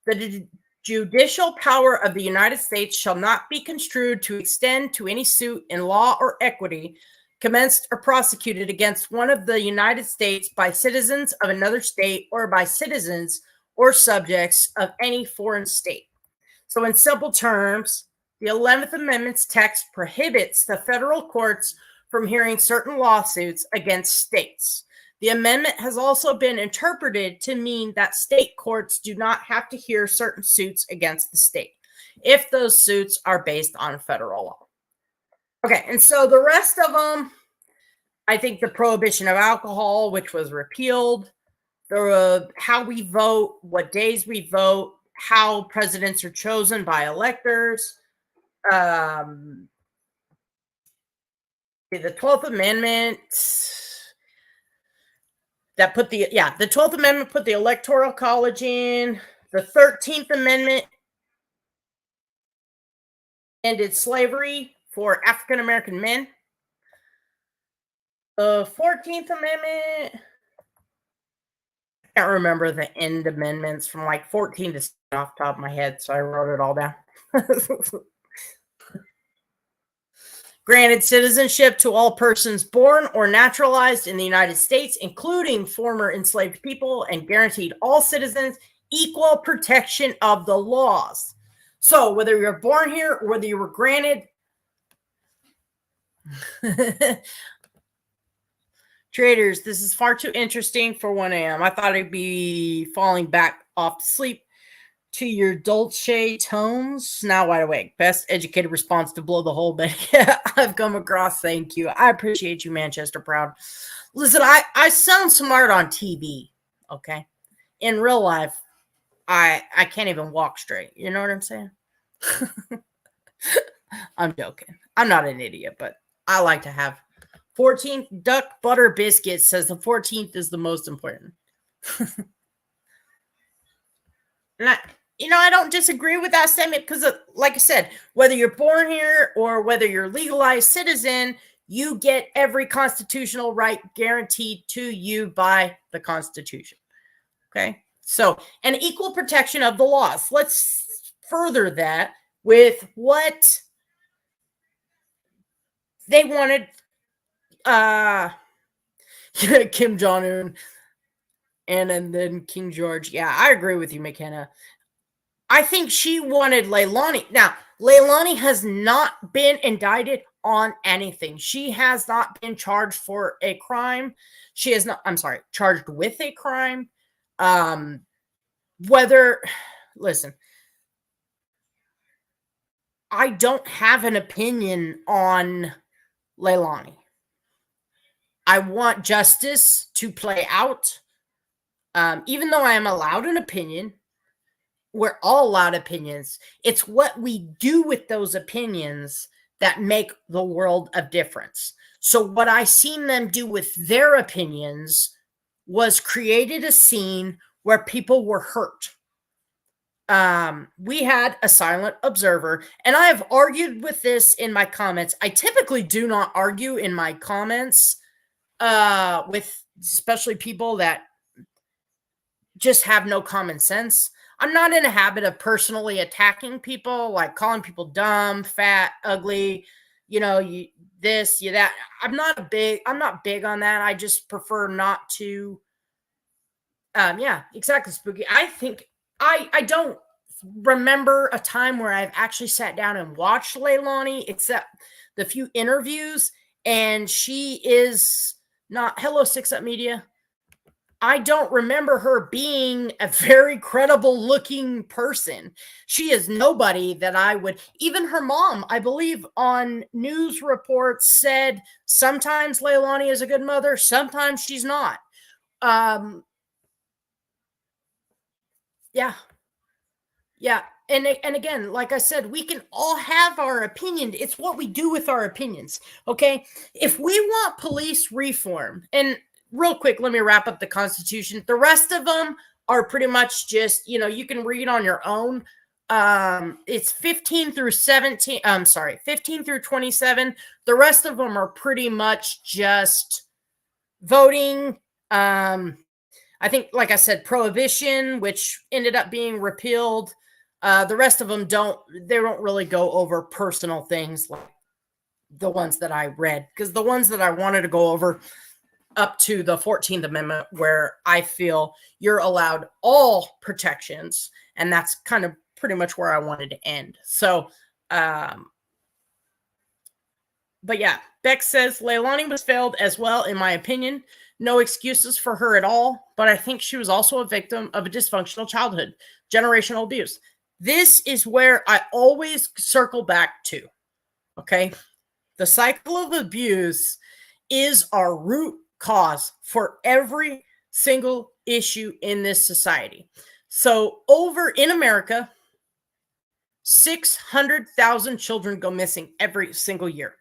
[SPEAKER 1] the judicial power of the United States shall not be construed to extend to any suit in law or equity commenced or prosecuted against one of the United States by citizens of another state or by citizens or subjects of any foreign state. So in simple terms, the 11th Amendment's text prohibits the federal courts from hearing certain lawsuits against states. The amendment has also been interpreted to mean that state courts do not have to hear certain suits against the state if those suits are based on federal law. Okay, and so the rest of them, I think the prohibition of alcohol, which was repealed, how we vote, what days we vote, how presidents are chosen by electors, the 12th Amendment that put the 12th Amendment put the Electoral College in. The 13th Amendment ended slavery for African American men. The 14th Amendment, I can't remember the end amendments from like 14 to off the top of my head, so I wrote it all down. Granted citizenship to all persons born or naturalized in the United States, including former enslaved people, and guaranteed all citizens equal protection of the laws. So whether you're born here or whether you were granted traders, this is far too interesting for 1 a.m. I thought I'd be falling back off to sleep to your Dolce tones. Now wide awake. Best educated response to blow the whole bed I've come across. Thank you. I appreciate you, Manchester Proud. Listen, I sound smart on TV, okay? In real life, I can't even walk straight. You know what I'm saying? I'm joking. I'm not an idiot, but I like to have 14th duck butter biscuits says the 14th is the most important. And I don't disagree with that statement because, like I said, whether you're born here or whether you're a legalized citizen, you get every constitutional right guaranteed to you by the Constitution. Okay? So, an equal protection of the laws. Let's further that with what they wanted Kim Jong-un and then King George. Yeah, I agree with you, McKenna. I think she wanted Leilani. Now, Leilani has not been indicted on anything. She has not been charged for a crime. She is not, charged with a crime. Listen, I don't have an opinion on Leilani. I want justice to play out. Even though I am allowed an opinion, we're all allowed opinions. It's what we do with those opinions that make the world of difference. So what I seen them do with their opinions was created a scene where people were hurt. We had a silent observer, and I have argued with this in my comments. I typically do not argue in my comments with especially people that just have no common sense. I'm not in a habit of personally attacking people, like calling people dumb, fat, ugly, you this, you that. I'm not big on that. I just prefer not to. Yeah, exactly, Spooky. I don't remember a time where I've actually sat down and watched Leilani, except the few interviews, and she is not, hello, Six Up Media. I don't remember her being a very credible looking person. She is nobody that I would, even her mom, I believe on news reports said sometimes Leilani is a good mother, sometimes she's not. Yeah. Yeah. And again, like I said, we can all have our opinion. It's what we do with our opinions. Okay. If we want police reform, and real quick, let me wrap up the Constitution. The rest of them are pretty much just, you can read on your own. It's 15 through 17. I'm sorry, 15 through 27. The rest of them are pretty much just voting. I think, like I said, prohibition, which ended up being repealed. The rest of them don't really go over personal things like the ones that I read, because the ones that I wanted to go over up to the 14th Amendment, where I feel you're allowed all protections, and that's kind of pretty much where I wanted to end. So, but yeah, Beck says Leilani was failed as well, in my opinion. No excuses for her at all, but I think she was also a victim of a dysfunctional childhood, generational abuse. This is where I always circle back to, okay? The cycle of abuse is our root cause for every single issue in this society. So over in America, 600,000 children go missing every single year.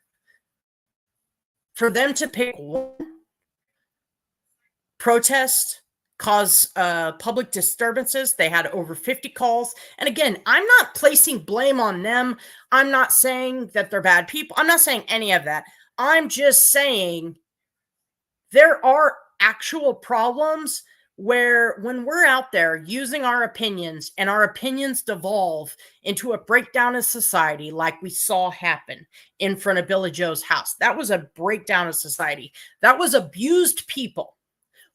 [SPEAKER 1] For them to pick one protest, cause public disturbances. They had over 50 calls. And again, I'm not placing blame on them. I'm not saying that they're bad people. I'm not saying any of that. I'm just saying there are actual problems where when we're out there using our opinions and our opinions devolve into a breakdown of society, like we saw happen in front of Billy Joe's house. That was a breakdown of society. That was abused people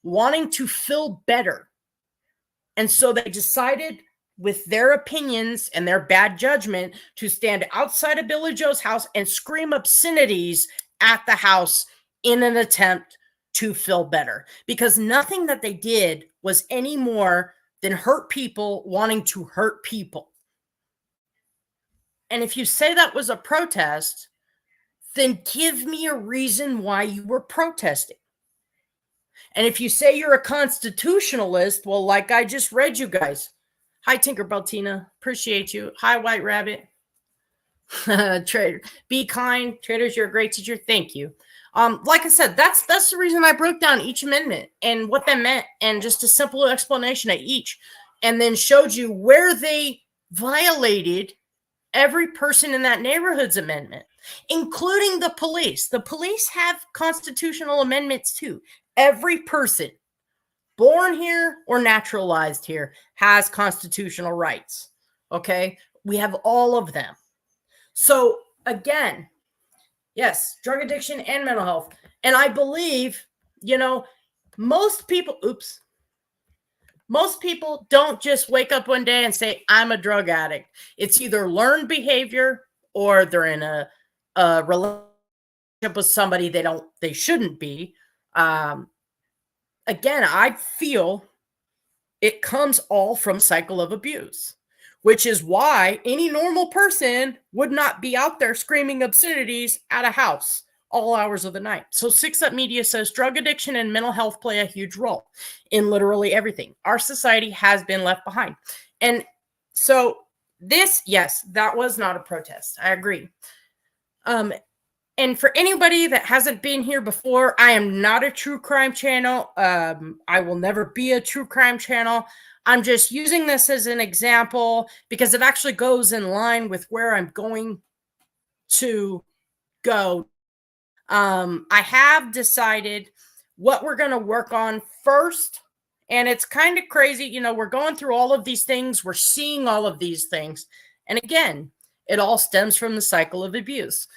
[SPEAKER 1] wanting to feel better. And so they decided with their opinions and their bad judgment to stand outside of Billy Joe's house and scream obscenities at the house in an attempt to feel better, because nothing that they did was any more than hurt people wanting to hurt people. And if you say that was a protest, then give me a reason why you were protesting. And if you say you're a constitutionalist, well, like I just read you guys. Hi, Tinkerbell Tina. Appreciate you. Hi, White Rabbit. Trader. Be kind. Traders, you're a great teacher. Thank you. Like I said, that's the reason I broke down each amendment and what that meant, and just a simple explanation of each, and then showed you where they violated every person in that neighborhood's amendment, including the police. The police have constitutional amendments too. Every person born here or naturalized here has constitutional rights. Okay? We have all of them. So again, yes, drug addiction and mental health. And I believe, most people don't just wake up one day and say, I'm a drug addict. It's either learned behavior or they're in a relationship with somebody they shouldn't be. Again, I feel it comes all from cycle of abuse, which is why any normal person would not be out there screaming obscenities at a house all hours of the night. So Six Up Media says drug addiction and mental health play a huge role in literally everything. Our society has been left behind. And so yes, that was not a protest. I agree. And for anybody that hasn't been here before, I am not a true crime channel. I will never be a true crime channel. I'm just using this as an example because it actually goes in line with where I'm going to go. I have decided what we're going to work on first. And it's kind of crazy. We're going through all of these things. We're seeing all of these things. And again, it all stems from the cycle of abuse.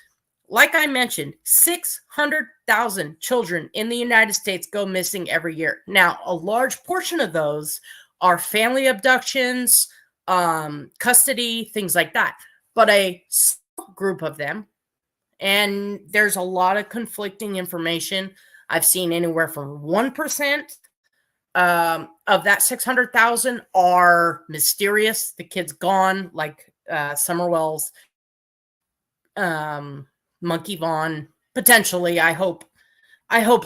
[SPEAKER 1] Like I mentioned, 600,000 children in the United States go missing every year. Now, a large portion of those are family abductions, custody, things like that. But a small group of them, and there's a lot of conflicting information. I've seen anywhere from 1% of that 600,000 are mysterious. The kid's gone, like Summerwell's, Monkey Vaughn. Potentially, I hope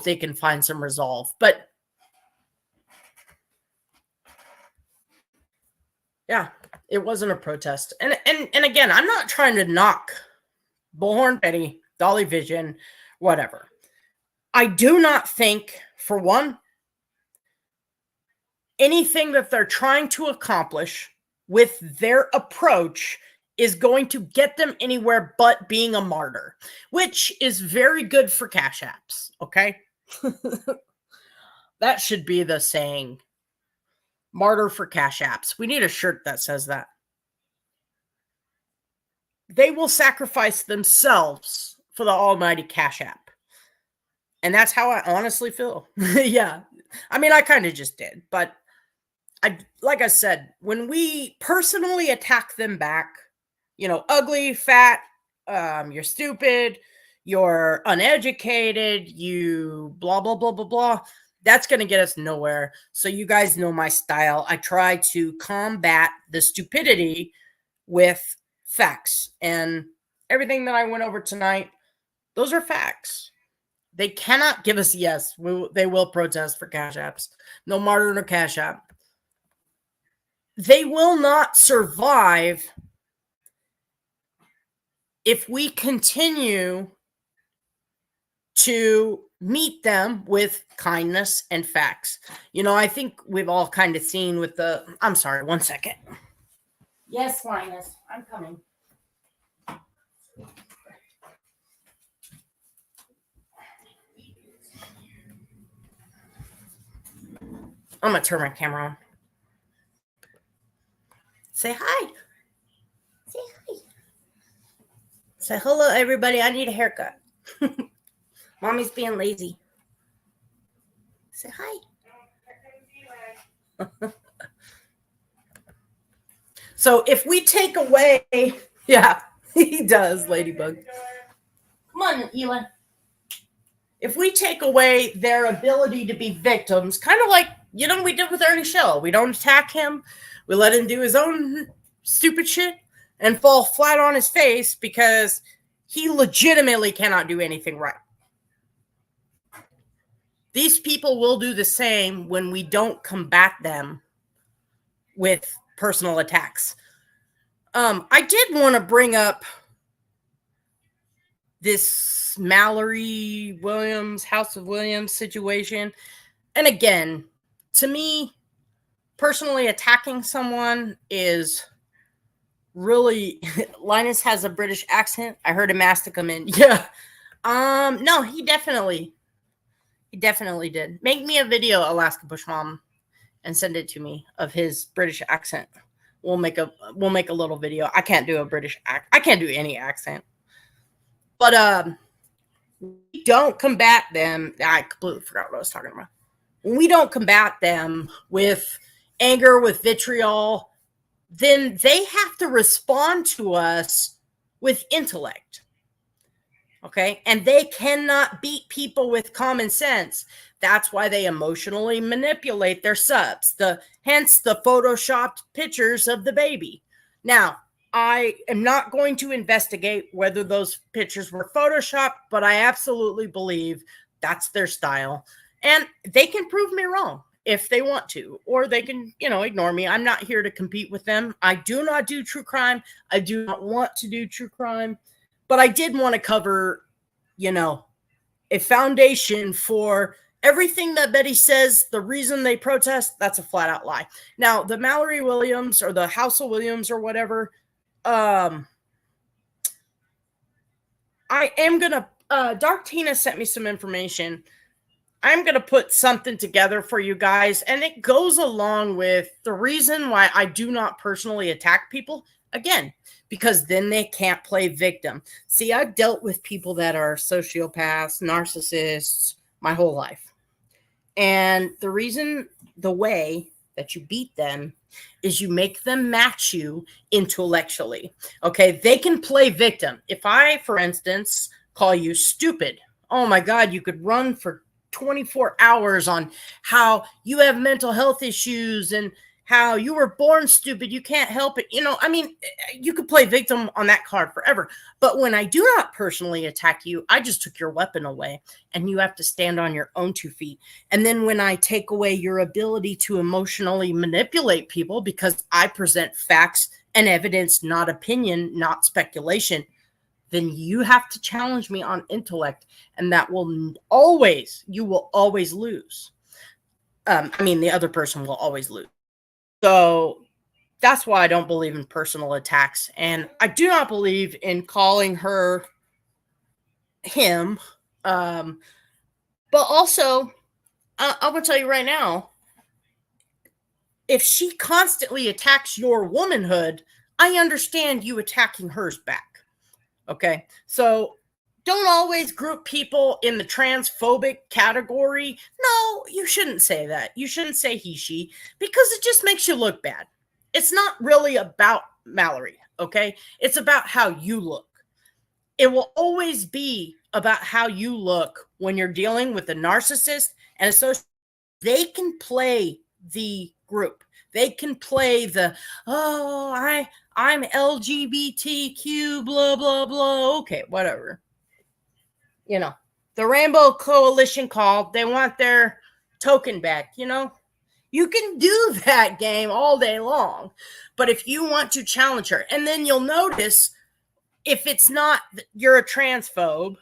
[SPEAKER 1] they can find some resolve. But yeah, it wasn't a protest. And again, I'm not trying to knock Bullhorn Betty, Dolly Vision, whatever. I do not think, for one, anything that they're trying to accomplish with their approach is going to get them anywhere but being a martyr, which is very good for Cash Apps, okay? That should be the saying. Martyr for Cash Apps. We need a shirt that says that. They will sacrifice themselves for the almighty Cash App. And that's how I honestly feel. Yeah. I mean, I kind of just did. But like I said, when we personally attack them back, ugly, fat, you're stupid, you're uneducated, you blah, blah, blah, blah, blah, that's going to get us nowhere. So you guys know my style. I try to combat the stupidity with facts. And everything that I went over tonight, those are facts. They cannot give us yes. They will protest for Cash Apps. No martyr, no Cash App. They will not survive if we continue to meet them with kindness and facts. I think we've all kind of seen with I'm sorry, 1 second. Yes, Linus, I'm coming. I'm going to turn my camera on. Say hi. Say hi. Say hello, everybody. I need a haircut. Mommy's being lazy. Say hi. So if we take away, yeah, he does, Ladybug. Come on, Eli. If we take away their ability to be victims, kind of like, we did with Ernie Shell. We don't attack him. We let him do his own stupid shit and fall flat on his face because he legitimately cannot do anything right. These people will do the same when we don't combat them with personal attacks. I did want to bring up this Mallory Williams, House of Williams situation. And again, to me, personally attacking someone is really... Linus has a British accent. I heard him ask to come in. Yeah. No, he definitely did. Make me a video, Alaska Bush Mom, and send it to me of his British accent. We'll make a little video. I can't do a British I can't do any accent. But we don't combat them. I completely forgot what I was talking about. When we don't combat them with anger, with vitriol, then they have to respond to us with intellect. Okay? And they cannot beat people with common sense. That's why they emotionally manipulate their subs. Hence the photoshopped pictures of the baby. Now, I am not going to investigate whether those pictures were photoshopped, but I absolutely believe that's their style. And they can prove me wrong if they want to, or they can, ignore me. I'm not here to compete with them. I do not do true crime. I do not want to do true crime. But I did want to cover, a foundation for everything that Betty says. The reason they protest, that's a flat out lie. Now, the Mallory Williams or the House of Williams or whatever, I am going to, Dark Tina sent me some information. I'm going to put something together for you guys, and it goes along with the reason why I do not personally attack people. Again, because then they can't play victim. See, I've dealt with people that are sociopaths, narcissists, my whole life. And the way that you beat them is you make them match you intellectually. Okay, they can play victim. If I, for instance, call you stupid, oh my God, you could run for 24 hours on how you have mental health issues and how you were born stupid, you can't help it. I mean, you could play victim on that card forever. But when I do not personally attack you, I just took your weapon away and you have to stand on your own 2 feet. And then when I take away your ability to emotionally manipulate people because I present facts and evidence, not opinion, not speculation, then you have to challenge me on intellect. And that will you will always lose. I mean, the other person will always lose. So that's why I don't believe in personal attacks. And I do not believe in calling her him. But also, I'm going to tell you right now, if she constantly attacks your womanhood, I understand you attacking hers back. Okay. So don't always group people in the transphobic category. No, you shouldn't say that. You shouldn't say he, she, because it just makes you look bad. It's not really about Mallory, okay? It's about how you look. It will always be about how you look when you're dealing with a narcissist and a social. They can play the group. They can play the, I'm LGBTQ, blah, blah, blah. Okay, whatever. The Rainbow Coalition called. They want their token back, You can do that game all day long. But if you want to challenge her, and then you'll notice if it's not, you're a transphobe,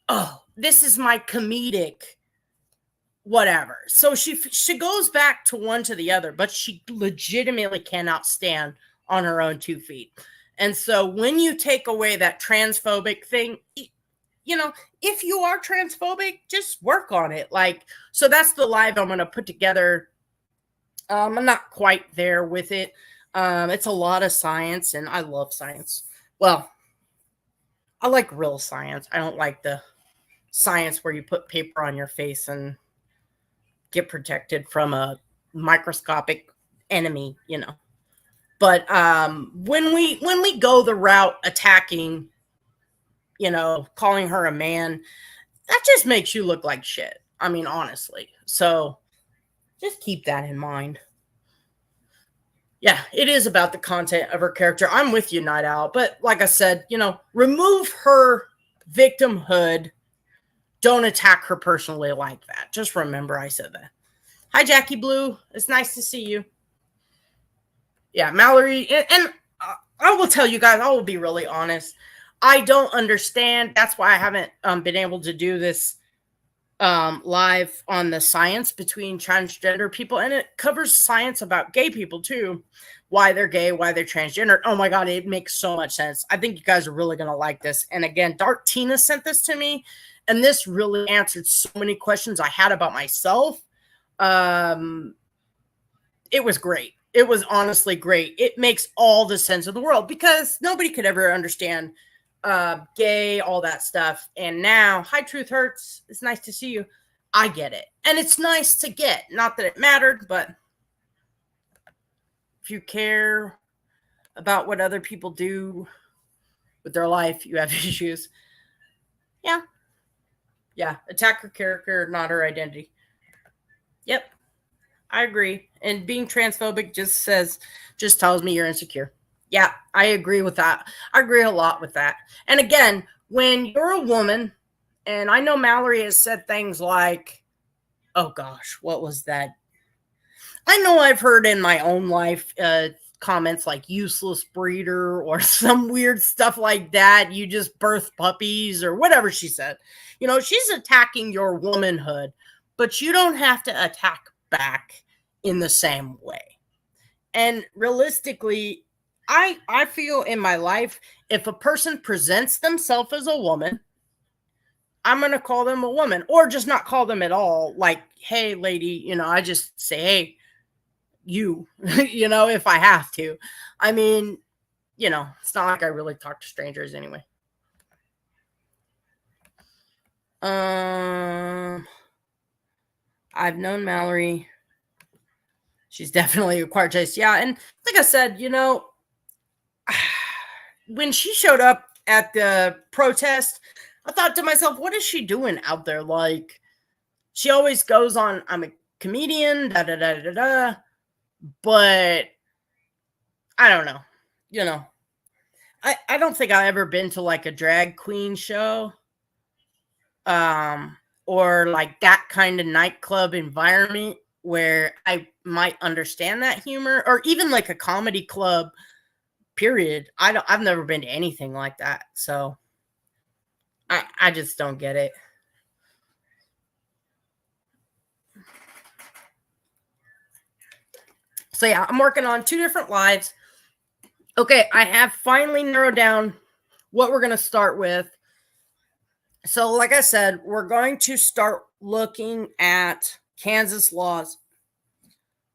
[SPEAKER 1] oh, this is my comedic whatever. So she goes back to one to the other, but she legitimately cannot stand on her own 2 feet. And so when you take away that transphobic thing, if you are transphobic, just work on it. So that's the live I'm going to put together. I'm not quite there with it. It's a lot of science, and I love science. Well, I like real science. I don't like the science where you put paper on your face and get protected from a microscopic enemy, But when we go the route attacking, calling her a man, that just makes you look like shit. I mean, honestly. So just keep that in mind. Yeah, it is about the content of her character. I'm with you, Night Owl. But like I said, remove her victimhood. Don't attack her personally like that. Just remember I said that. Hi, Jackie Blue. It's nice to see you. Yeah, Mallory. And I will tell you guys, I will be really honest. I don't understand. That's why I haven't been able to do this live on the science between transgender people, and it covers science about gay people too, why they're gay, why they're transgender. Oh my God, it makes so much sense. I think you guys are really going to like this. And again, Dark Tina sent this to me, and this really answered so many questions I had about myself. It was great. It was honestly great. It makes all the sense in the world because nobody could ever understand gay, all that stuff. And now, hi, Truth Hurts. It's nice to see you. I get it. And it's nice to get. Not that it mattered, but if you care about what other people do with their life, you have issues. Yeah. Yeah. Attack her character, not her identity. Yep. I agree. And being transphobic just tells me you're insecure. Yeah, I agree with that. I agree a lot with that. And again, when you're a woman, and I know Mallory has said things like, oh gosh, what was that? I know I've heard in my own life comments like useless breeder or some weird stuff like that. You just birth puppies or whatever she said. She's attacking your womanhood, but you don't have to attack back in the same way. And realistically, I feel in my life, if a person presents themselves as a woman, I'm going to call them a woman, or just not call them at all. Like, hey, lady, I just say, hey, you, if I have to. I mean, it's not like I really talk to strangers anyway. I've known Mallory She's definitely a acquired taste. Yeah. And like I said, when she showed up at the protest, I thought to myself, what is she doing out there? Like, she always goes on, I'm a comedian, da da da da da. But I don't know. I don't think I've ever been to like a drag queen show. Or like that kind of nightclub environment where I might understand that humor, or even like a comedy club, period. I've never been to anything like that. So I just don't get it. So yeah, I'm working on 2 different lives. Okay, I have finally narrowed down what we're going to start with. So like I said, we're going to start looking at Kansas laws.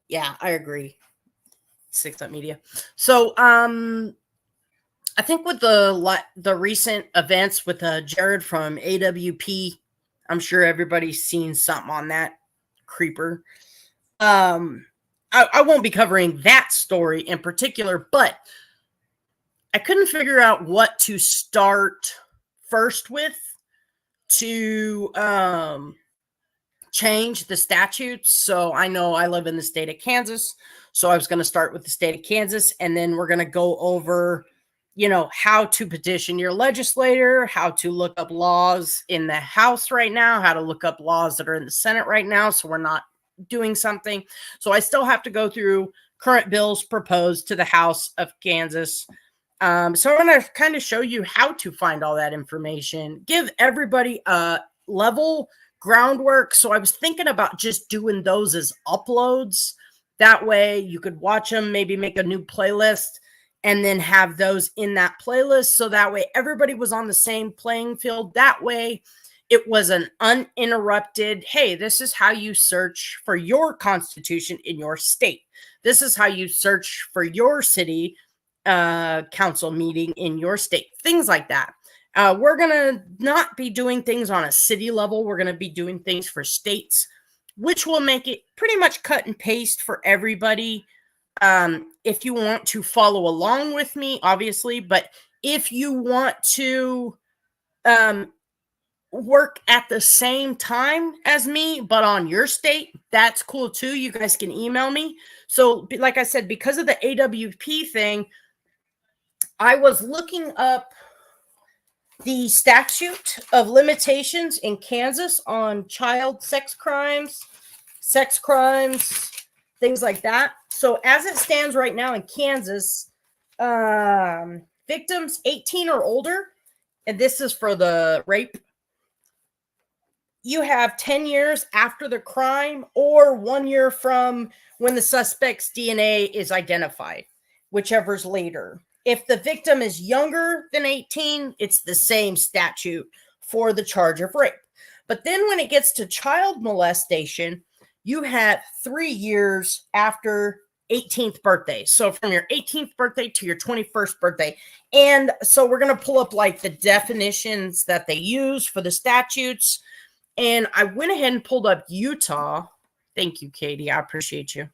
[SPEAKER 1] Yeah, I agree. 6 Up Media. So I think with the recent events with Jared from AWP, I'm sure everybody's seen something on that creeper. I won't be covering that story in particular, but I couldn't figure out what to start first with to change the statutes. So I know I live in the state of Kansas, so I was going to start with the state of Kansas, and then we're going to go over, how to petition your legislator, how to look up laws in the House right now, how to look up laws that are in the Senate right now, so we're not doing something. So I still have to go through current bills proposed to the House of Kansas. So I'm going to kind of show you how to find all that information, give everybody a level groundwork. So I was thinking about just doing those as uploads. That way you could watch them, maybe make a new playlist, and then have those in that playlist. So that way everybody was on the same playing field. That way it was an uninterrupted, hey, this is how you search for your constitution in your state. This is how you search for your city council meeting in your state. Things like that. We're going to not be doing things on a city level. We're going to be doing things for states, which will make it pretty much cut and paste for everybody. If you want to follow along with me, obviously, but if you want to work at the same time as me, but on your state, that's cool too. You guys can email me. So like I said, because of the AWP thing, I was looking up the statute of limitations in Kansas on child sex crimes, things like that. So as it stands right now in Kansas, victims 18 or older, and this is for the rape, you have 10 years after the crime or 1 year from when the suspect's DNA is identified, whichever's later. If the victim is younger than 18, it's the same statute for the charge of rape. But then when it gets to child molestation, you have 3 years after 18th birthday. So from your 18th birthday to your 21st birthday. And so we're going to pull up like the definitions that they use for the statutes. And I went ahead and pulled up Utah. Thank you, Katie. I appreciate you.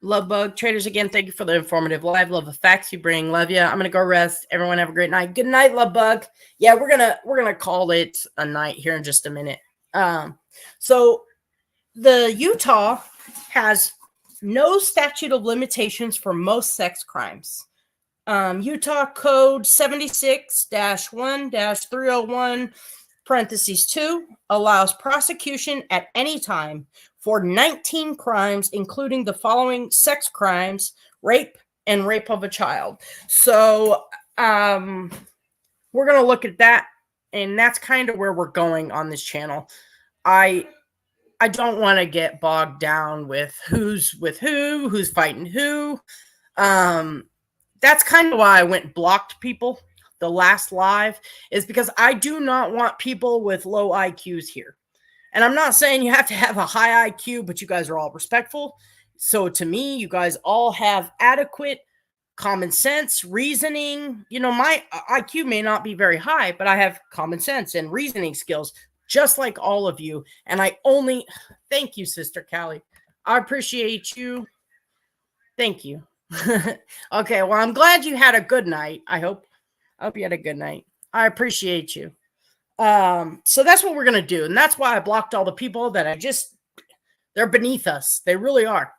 [SPEAKER 1] Love Bug Traders, again, thank you for the informative live. Love the facts you bring. Love you. I'm gonna go rest. Everyone have a great night. Good night, Love Bug. Yeah, we're gonna call it a night here in just a minute. So the Utah has no statute of limitations for most sex crimes. Utah Code 76-1-301 parentheses 2 allows prosecution at any time for 19 crimes, including the following sex crimes: rape and rape of a child. So we're going to look at that, and that's kind of where we're going on this channel. I don't want to get bogged down with who's with who's fighting who. That's kind of why I went and blocked people the last live, is because I do not want people with low IQs here. And I'm not saying you have to have a high IQ, but you guys are all respectful. So to me, you guys all have adequate common sense, reasoning. My IQ may not be very high, but I have common sense and reasoning skills. just like all of you. And thank you, Sister Callie. I appreciate you. Thank you. Okay, well, I'm glad you had a good night. I hope you had a good night. I appreciate you. So that's what we're gonna do, and that's why I blocked all the people that they're beneath us. They really are.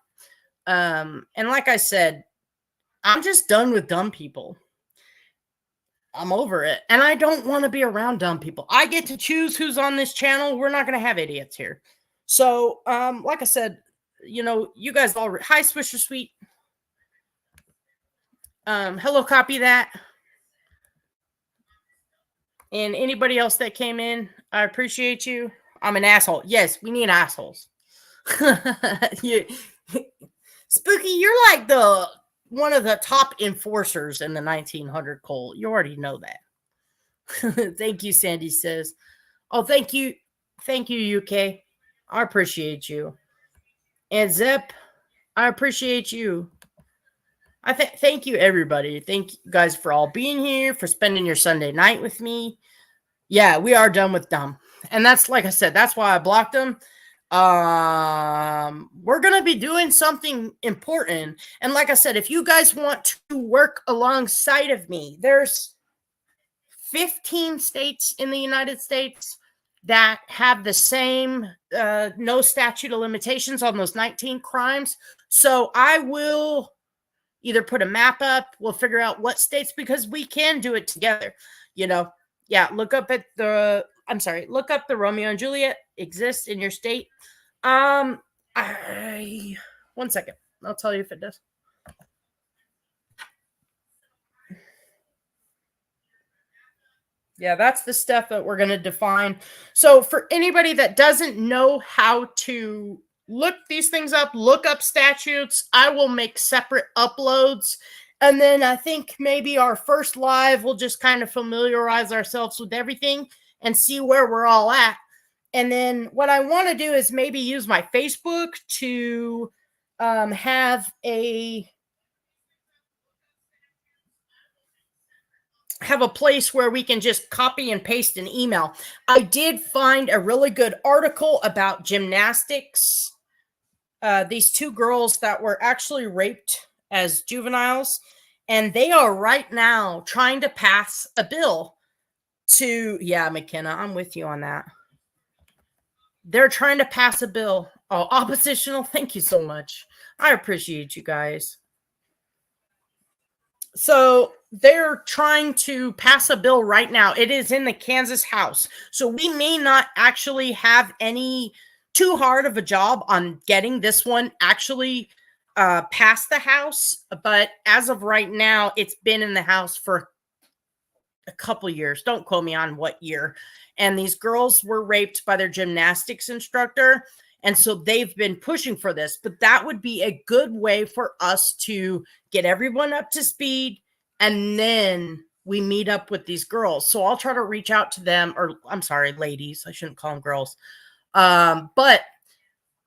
[SPEAKER 1] And like I said, I'm just done with dumb people. I'm over it, and I don't want to be around dumb people. I get to choose who's on this channel. We're not gonna have idiots here. So, like I said, you guys all hi, Swisher Sweet. Hello, copy that. And anybody else that came in, I appreciate you. I'm an asshole. Yes, we need assholes. Spooky, you're like one of the top enforcers in the 1900 Cole. You already know that. Thank you, Sandy says. Oh, thank you. Thank you, UK. I appreciate you. And Zep, I appreciate you. Thank you, everybody. Thank you guys for all being here, for spending your Sunday night with me. Yeah, we are done with dumb. And that's, like I said, that's why I blocked them. We're going to be doing something important. And like I said, if you guys want to work alongside of me, there's 15 states in the United States that have the same no statute of limitations on those 19 crimes. So I will either put a map up, we'll figure out what states, because we can do it together. Yeah, look up the Romeo and Juliet exists in your state. One second. I'll tell you if it does. Yeah, that's the stuff that we're going to define. So for anybody that doesn't know how to look these things up, look up statutes, I will make separate uploads. And then I think maybe our first live, we'll just kind of familiarize ourselves with everything and see where we're all at. And then what I want to do is maybe use my Facebook to have a place where we can just copy and paste an email. I did find a really good article about gymnastics. These two girls that were actually raped as juveniles, and they are right now trying to pass a bill yeah, McKenna, I'm with you on that. They're trying to pass a bill. Oh, oppositional, thank you so much. I appreciate you guys. So they're trying to pass a bill right now. It is in the Kansas House. So we may not actually have any too hard of a job on getting this one actually past the House. But as of right now, it's been in the House for a couple years. Don't quote me on what year. And these girls were raped by their gymnastics instructor. And so they've been pushing for this. But that would be a good way for us to get everyone up to speed. And then we meet up with these girls. So I'll try to reach out to them. Or I'm sorry, ladies. I shouldn't call them girls. But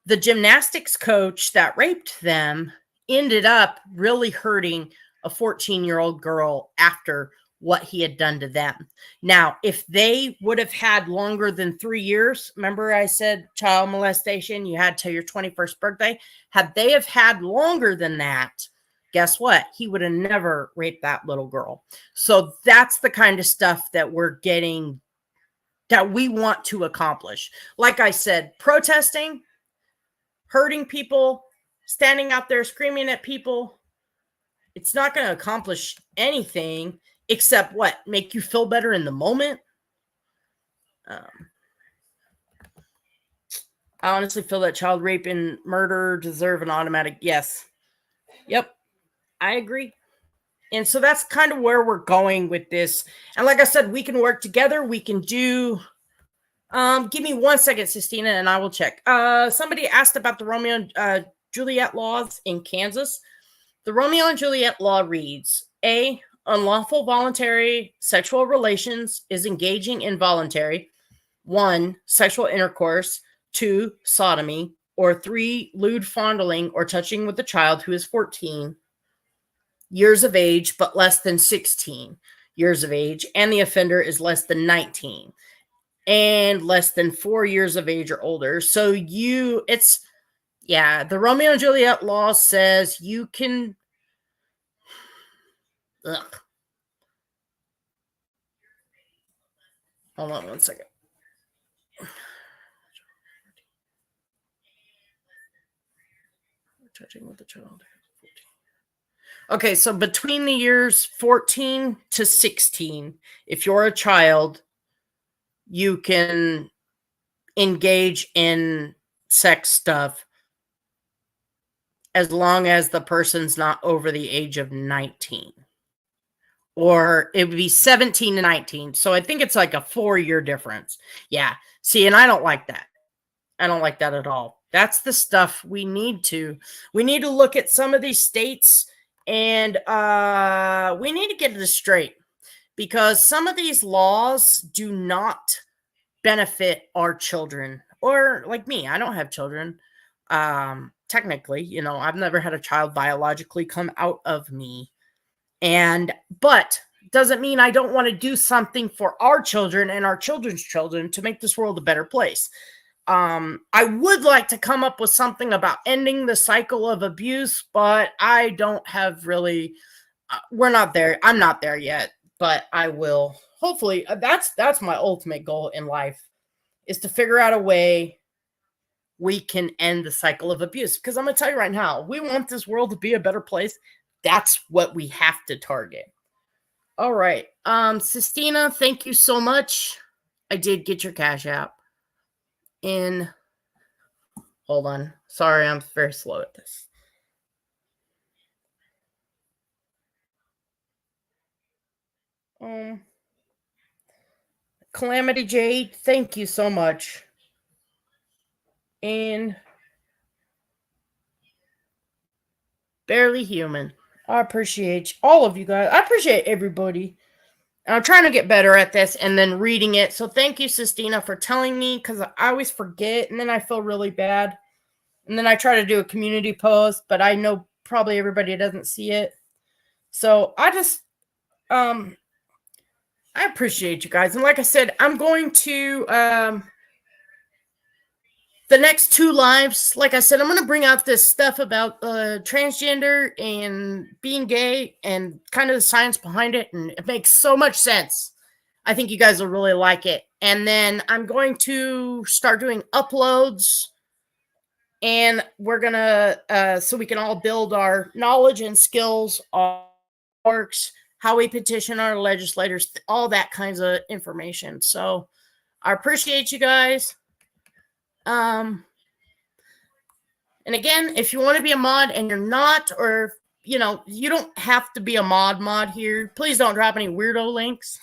[SPEAKER 1] the gymnastics coach that raped them ended up really hurting a 14-year-old girl after what he had done to them. Now, if they would have had longer than 3 years, remember I said child molestation, you had till your 21st birthday. Had they have had longer than that, guess what? He would have never raped that little girl. So that's the kind of stuff that we're getting, that we want to accomplish. Like I said, protesting, hurting people, standing out there screaming at people, it's not going to accomplish anything except what? Make you feel better in the moment. I honestly feel that child rape and murder deserve an automatic yes. Yep, I agree. And so that's kind of where we're going with this. And like I said, we can work together. We can do... give me 1 second, Sistina, and I will check. Somebody asked about the Romeo and Juliet laws in Kansas. The Romeo and Juliet law reads, A, unlawful voluntary sexual relations is engaging in voluntary. 1, sexual intercourse. 2, sodomy. Or 3, lewd fondling or touching with a child who is 14 years of age but less than 16 years of age, and the offender is less than 19. and less than 4 years of age or older. So the Romeo and Juliet law says you can. Ugh. Hold on one second. Touching with the child. Okay, so between the years 14 to 16, if you're a child, you can engage in sex stuff as long as the person's not over the age of 19. Or it would be 17 to 19. So I think it's like a 4-year difference. Yeah. See, and I don't like that. I don't like that at all. That's the stuff we need to look at some of these states, and we need to get this straight, because some of these laws do not benefit our children, or like me. I don't have children. Technically, I've never had a child biologically come out of me. But doesn't mean I don't want to do something for our children and our children's children to make this world a better place. I would like to come up with something about ending the cycle of abuse, but I don't have really. We're not there. I'm not there yet, but I will. Hopefully, that's my ultimate goal in life, is to figure out a way we can end the cycle of abuse. Because I'm gonna tell you right now, we want this world to be a better place. That's what we have to target. All right. Sistina, thank you so much. I did get your Cash App in. Hold on. Sorry, I'm very slow at this. Calamity Jade, thank you so much. And Barely Human, I appreciate all of you guys. I appreciate everybody. And I'm trying to get better at this and then reading it. So thank you, Sistina, for telling me, because I always forget and then I feel really bad. And then I try to do a community post, but I know probably everybody doesn't see it. So I just I appreciate you guys. And like I said, I'm going to the next 2 lives, like I said, I'm going to bring out this stuff about transgender and being gay and kind of the science behind it. And it makes so much sense. I think you guys will really like it. And then I'm going to start doing uploads, and we're going to, so we can all build our knowledge and skills, our works, how we petition our legislators, all that kinds of information. So I appreciate you guys. And again, if you want to be a mod and you're not, or you don't have to be a mod here. Please don't drop any weirdo links.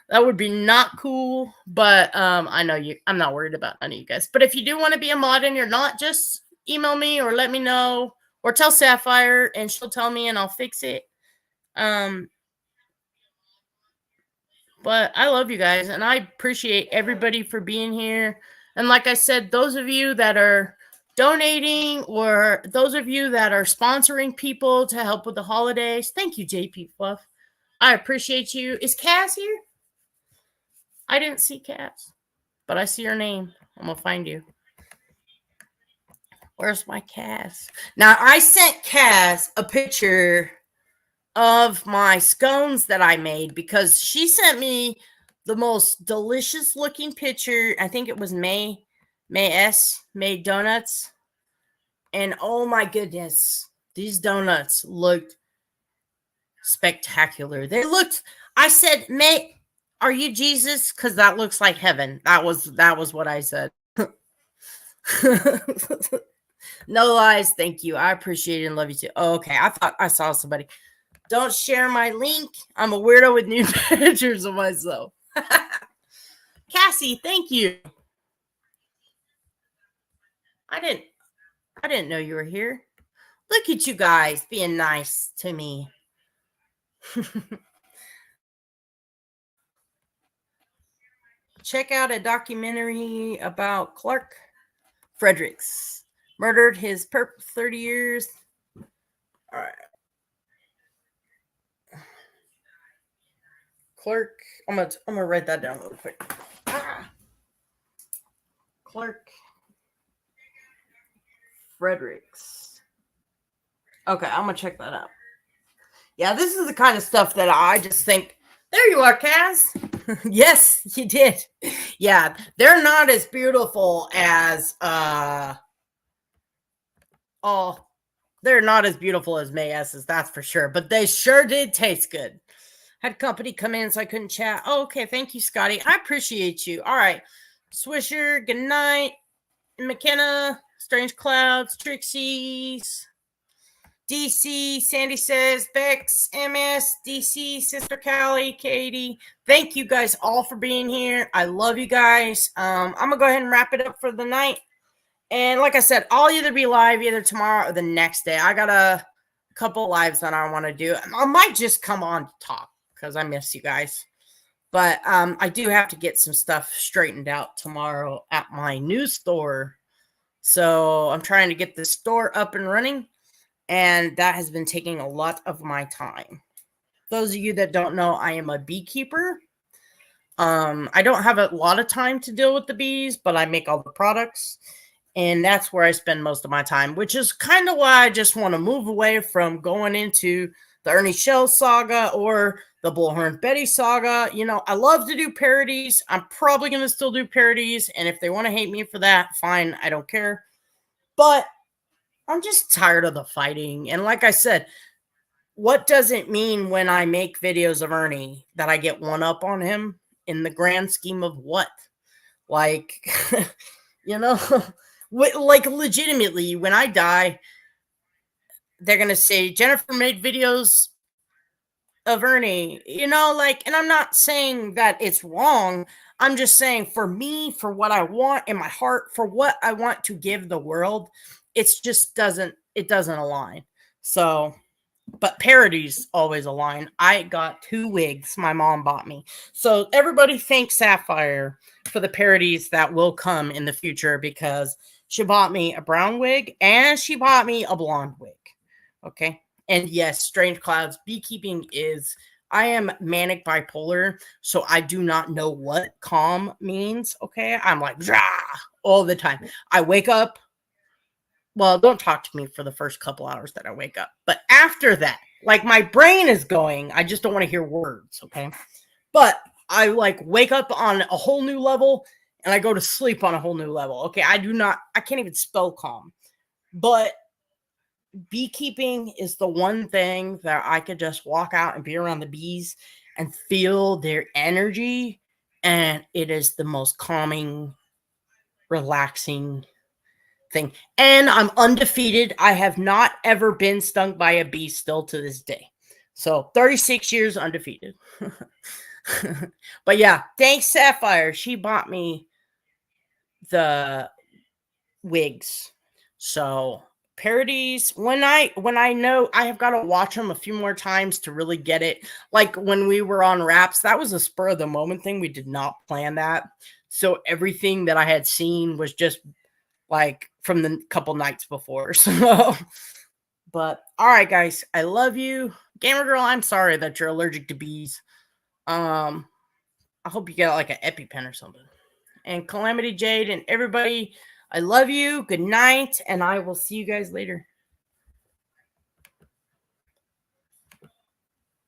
[SPEAKER 1] That would be not cool. But I know I'm not worried about any of you guys. But if you do want to be a mod and you're not, just email me or let me know, or tell Sapphire and she'll tell me and I'll fix it. But I love you guys, and I appreciate everybody for being here. And like I said, those of you that are donating, or those of you that are sponsoring people to help with the holidays, thank you, JP Fluff. I appreciate you. Is Cass here? I didn't see Cass, but I see your name. I'm going to find you. Where's my Cass? Now, I sent Cass a picture of my scones that I made, because she sent me the most delicious looking picture. I think it was May made donuts. And oh my goodness, these donuts looked spectacular. I said, May, are you Jesus? Because that looks like heaven. That was what I said. No lies. Thank you. I appreciate it and love you too. Oh, okay. I thought I saw somebody. Don't share my link. I'm a weirdo with nude pictures of myself. Cassie, thank you. I didn't know you were here. Look at you guys being nice to me. Check out a documentary about Clark Fredericks. Murdered his perp 30 years. All right. Clark. I'm gonna write that down real quick. Clark Fredericks. Okay, I'm gonna check that out. Yeah, this is the kind of stuff that I just think. There you are, Kaz. Yes, you did. Yeah, they're not as beautiful as oh, they're not as beautiful as Mayes's, that's for sure. But they sure did taste good. Had company come in, so I couldn't chat. Oh, okay, thank you, Scotty. I appreciate you. All right, Swisher. Good night, McKenna. Strange Clouds, Trixie's. DC, Sandy says, Bex, MS, DC, Sister Callie, Katie. Thank you guys all for being here. I love you guys. I'm going to go ahead and wrap it up for the night. And like I said, I'll either be live either tomorrow or the next day. I got a couple lives that I want to do. I might just come on to talk because I miss you guys. But I do have to get some stuff straightened out tomorrow at my new store. So I'm trying to get the store up and running. And that has been taking a lot of my time. Those of you that don't know, I am a beekeeper. I don't have a lot of time to deal with the bees, but I make all the products. And that's where I spend most of my time, which is kind of why I just want to move away from going into the Ernie Shell saga or the Bullhorn Betty saga. You know, I love to do parodies. I'm probably going to still do parodies. And if they want to hate me for that, fine. I don't care. But I'm just tired of the fighting. And like I said, what does it mean when I make videos of Ernie that I get one up on him in the grand scheme of what? Like, you know, like legitimately, when I die, they're going to say Jennifer made videos of Ernie, you know, like, and I'm not saying that it's wrong. I'm just saying for me, for what I want in my heart, for what I want to give the world, it's just doesn't align. So, but parodies always align. I got 2 wigs my mom bought me. So everybody thank Sapphire for the parodies that will come in the future because she bought me a brown wig and she bought me a blonde wig. Okay. And yes, Strange Clouds, beekeeping is, I am manic bipolar, so I do not know what calm means. Okay. I'm like, rah, all the time. I wake up. Well, don't talk to me for the first couple hours that I wake up. But after that, like my brain is going, I just don't want to hear words. Okay. But I like wake up on a whole new level and I go to sleep on a whole new level. Okay. I can't even spell calm. But beekeeping is the one thing that I could just walk out and be around the bees and feel their energy. And it is the most calming, relaxing thing. And I'm undefeated. I have not ever been stung by a bee still to this day. So 36 years undefeated. But yeah, thanks Sapphire. She bought me the wigs. So parodies, when I know, I have got to watch them a few more times to really get it. Like when we were on Raps, that was a spur of the moment thing. We did not plan that. So everything that I had seen was just like from the couple nights before. So, but all right, guys, I love you. Gamer Girl, I'm sorry that you're allergic to bees. I hope you get like an EpiPen or something. And Calamity Jade and everybody, I love you. Good night, and I will see you guys later.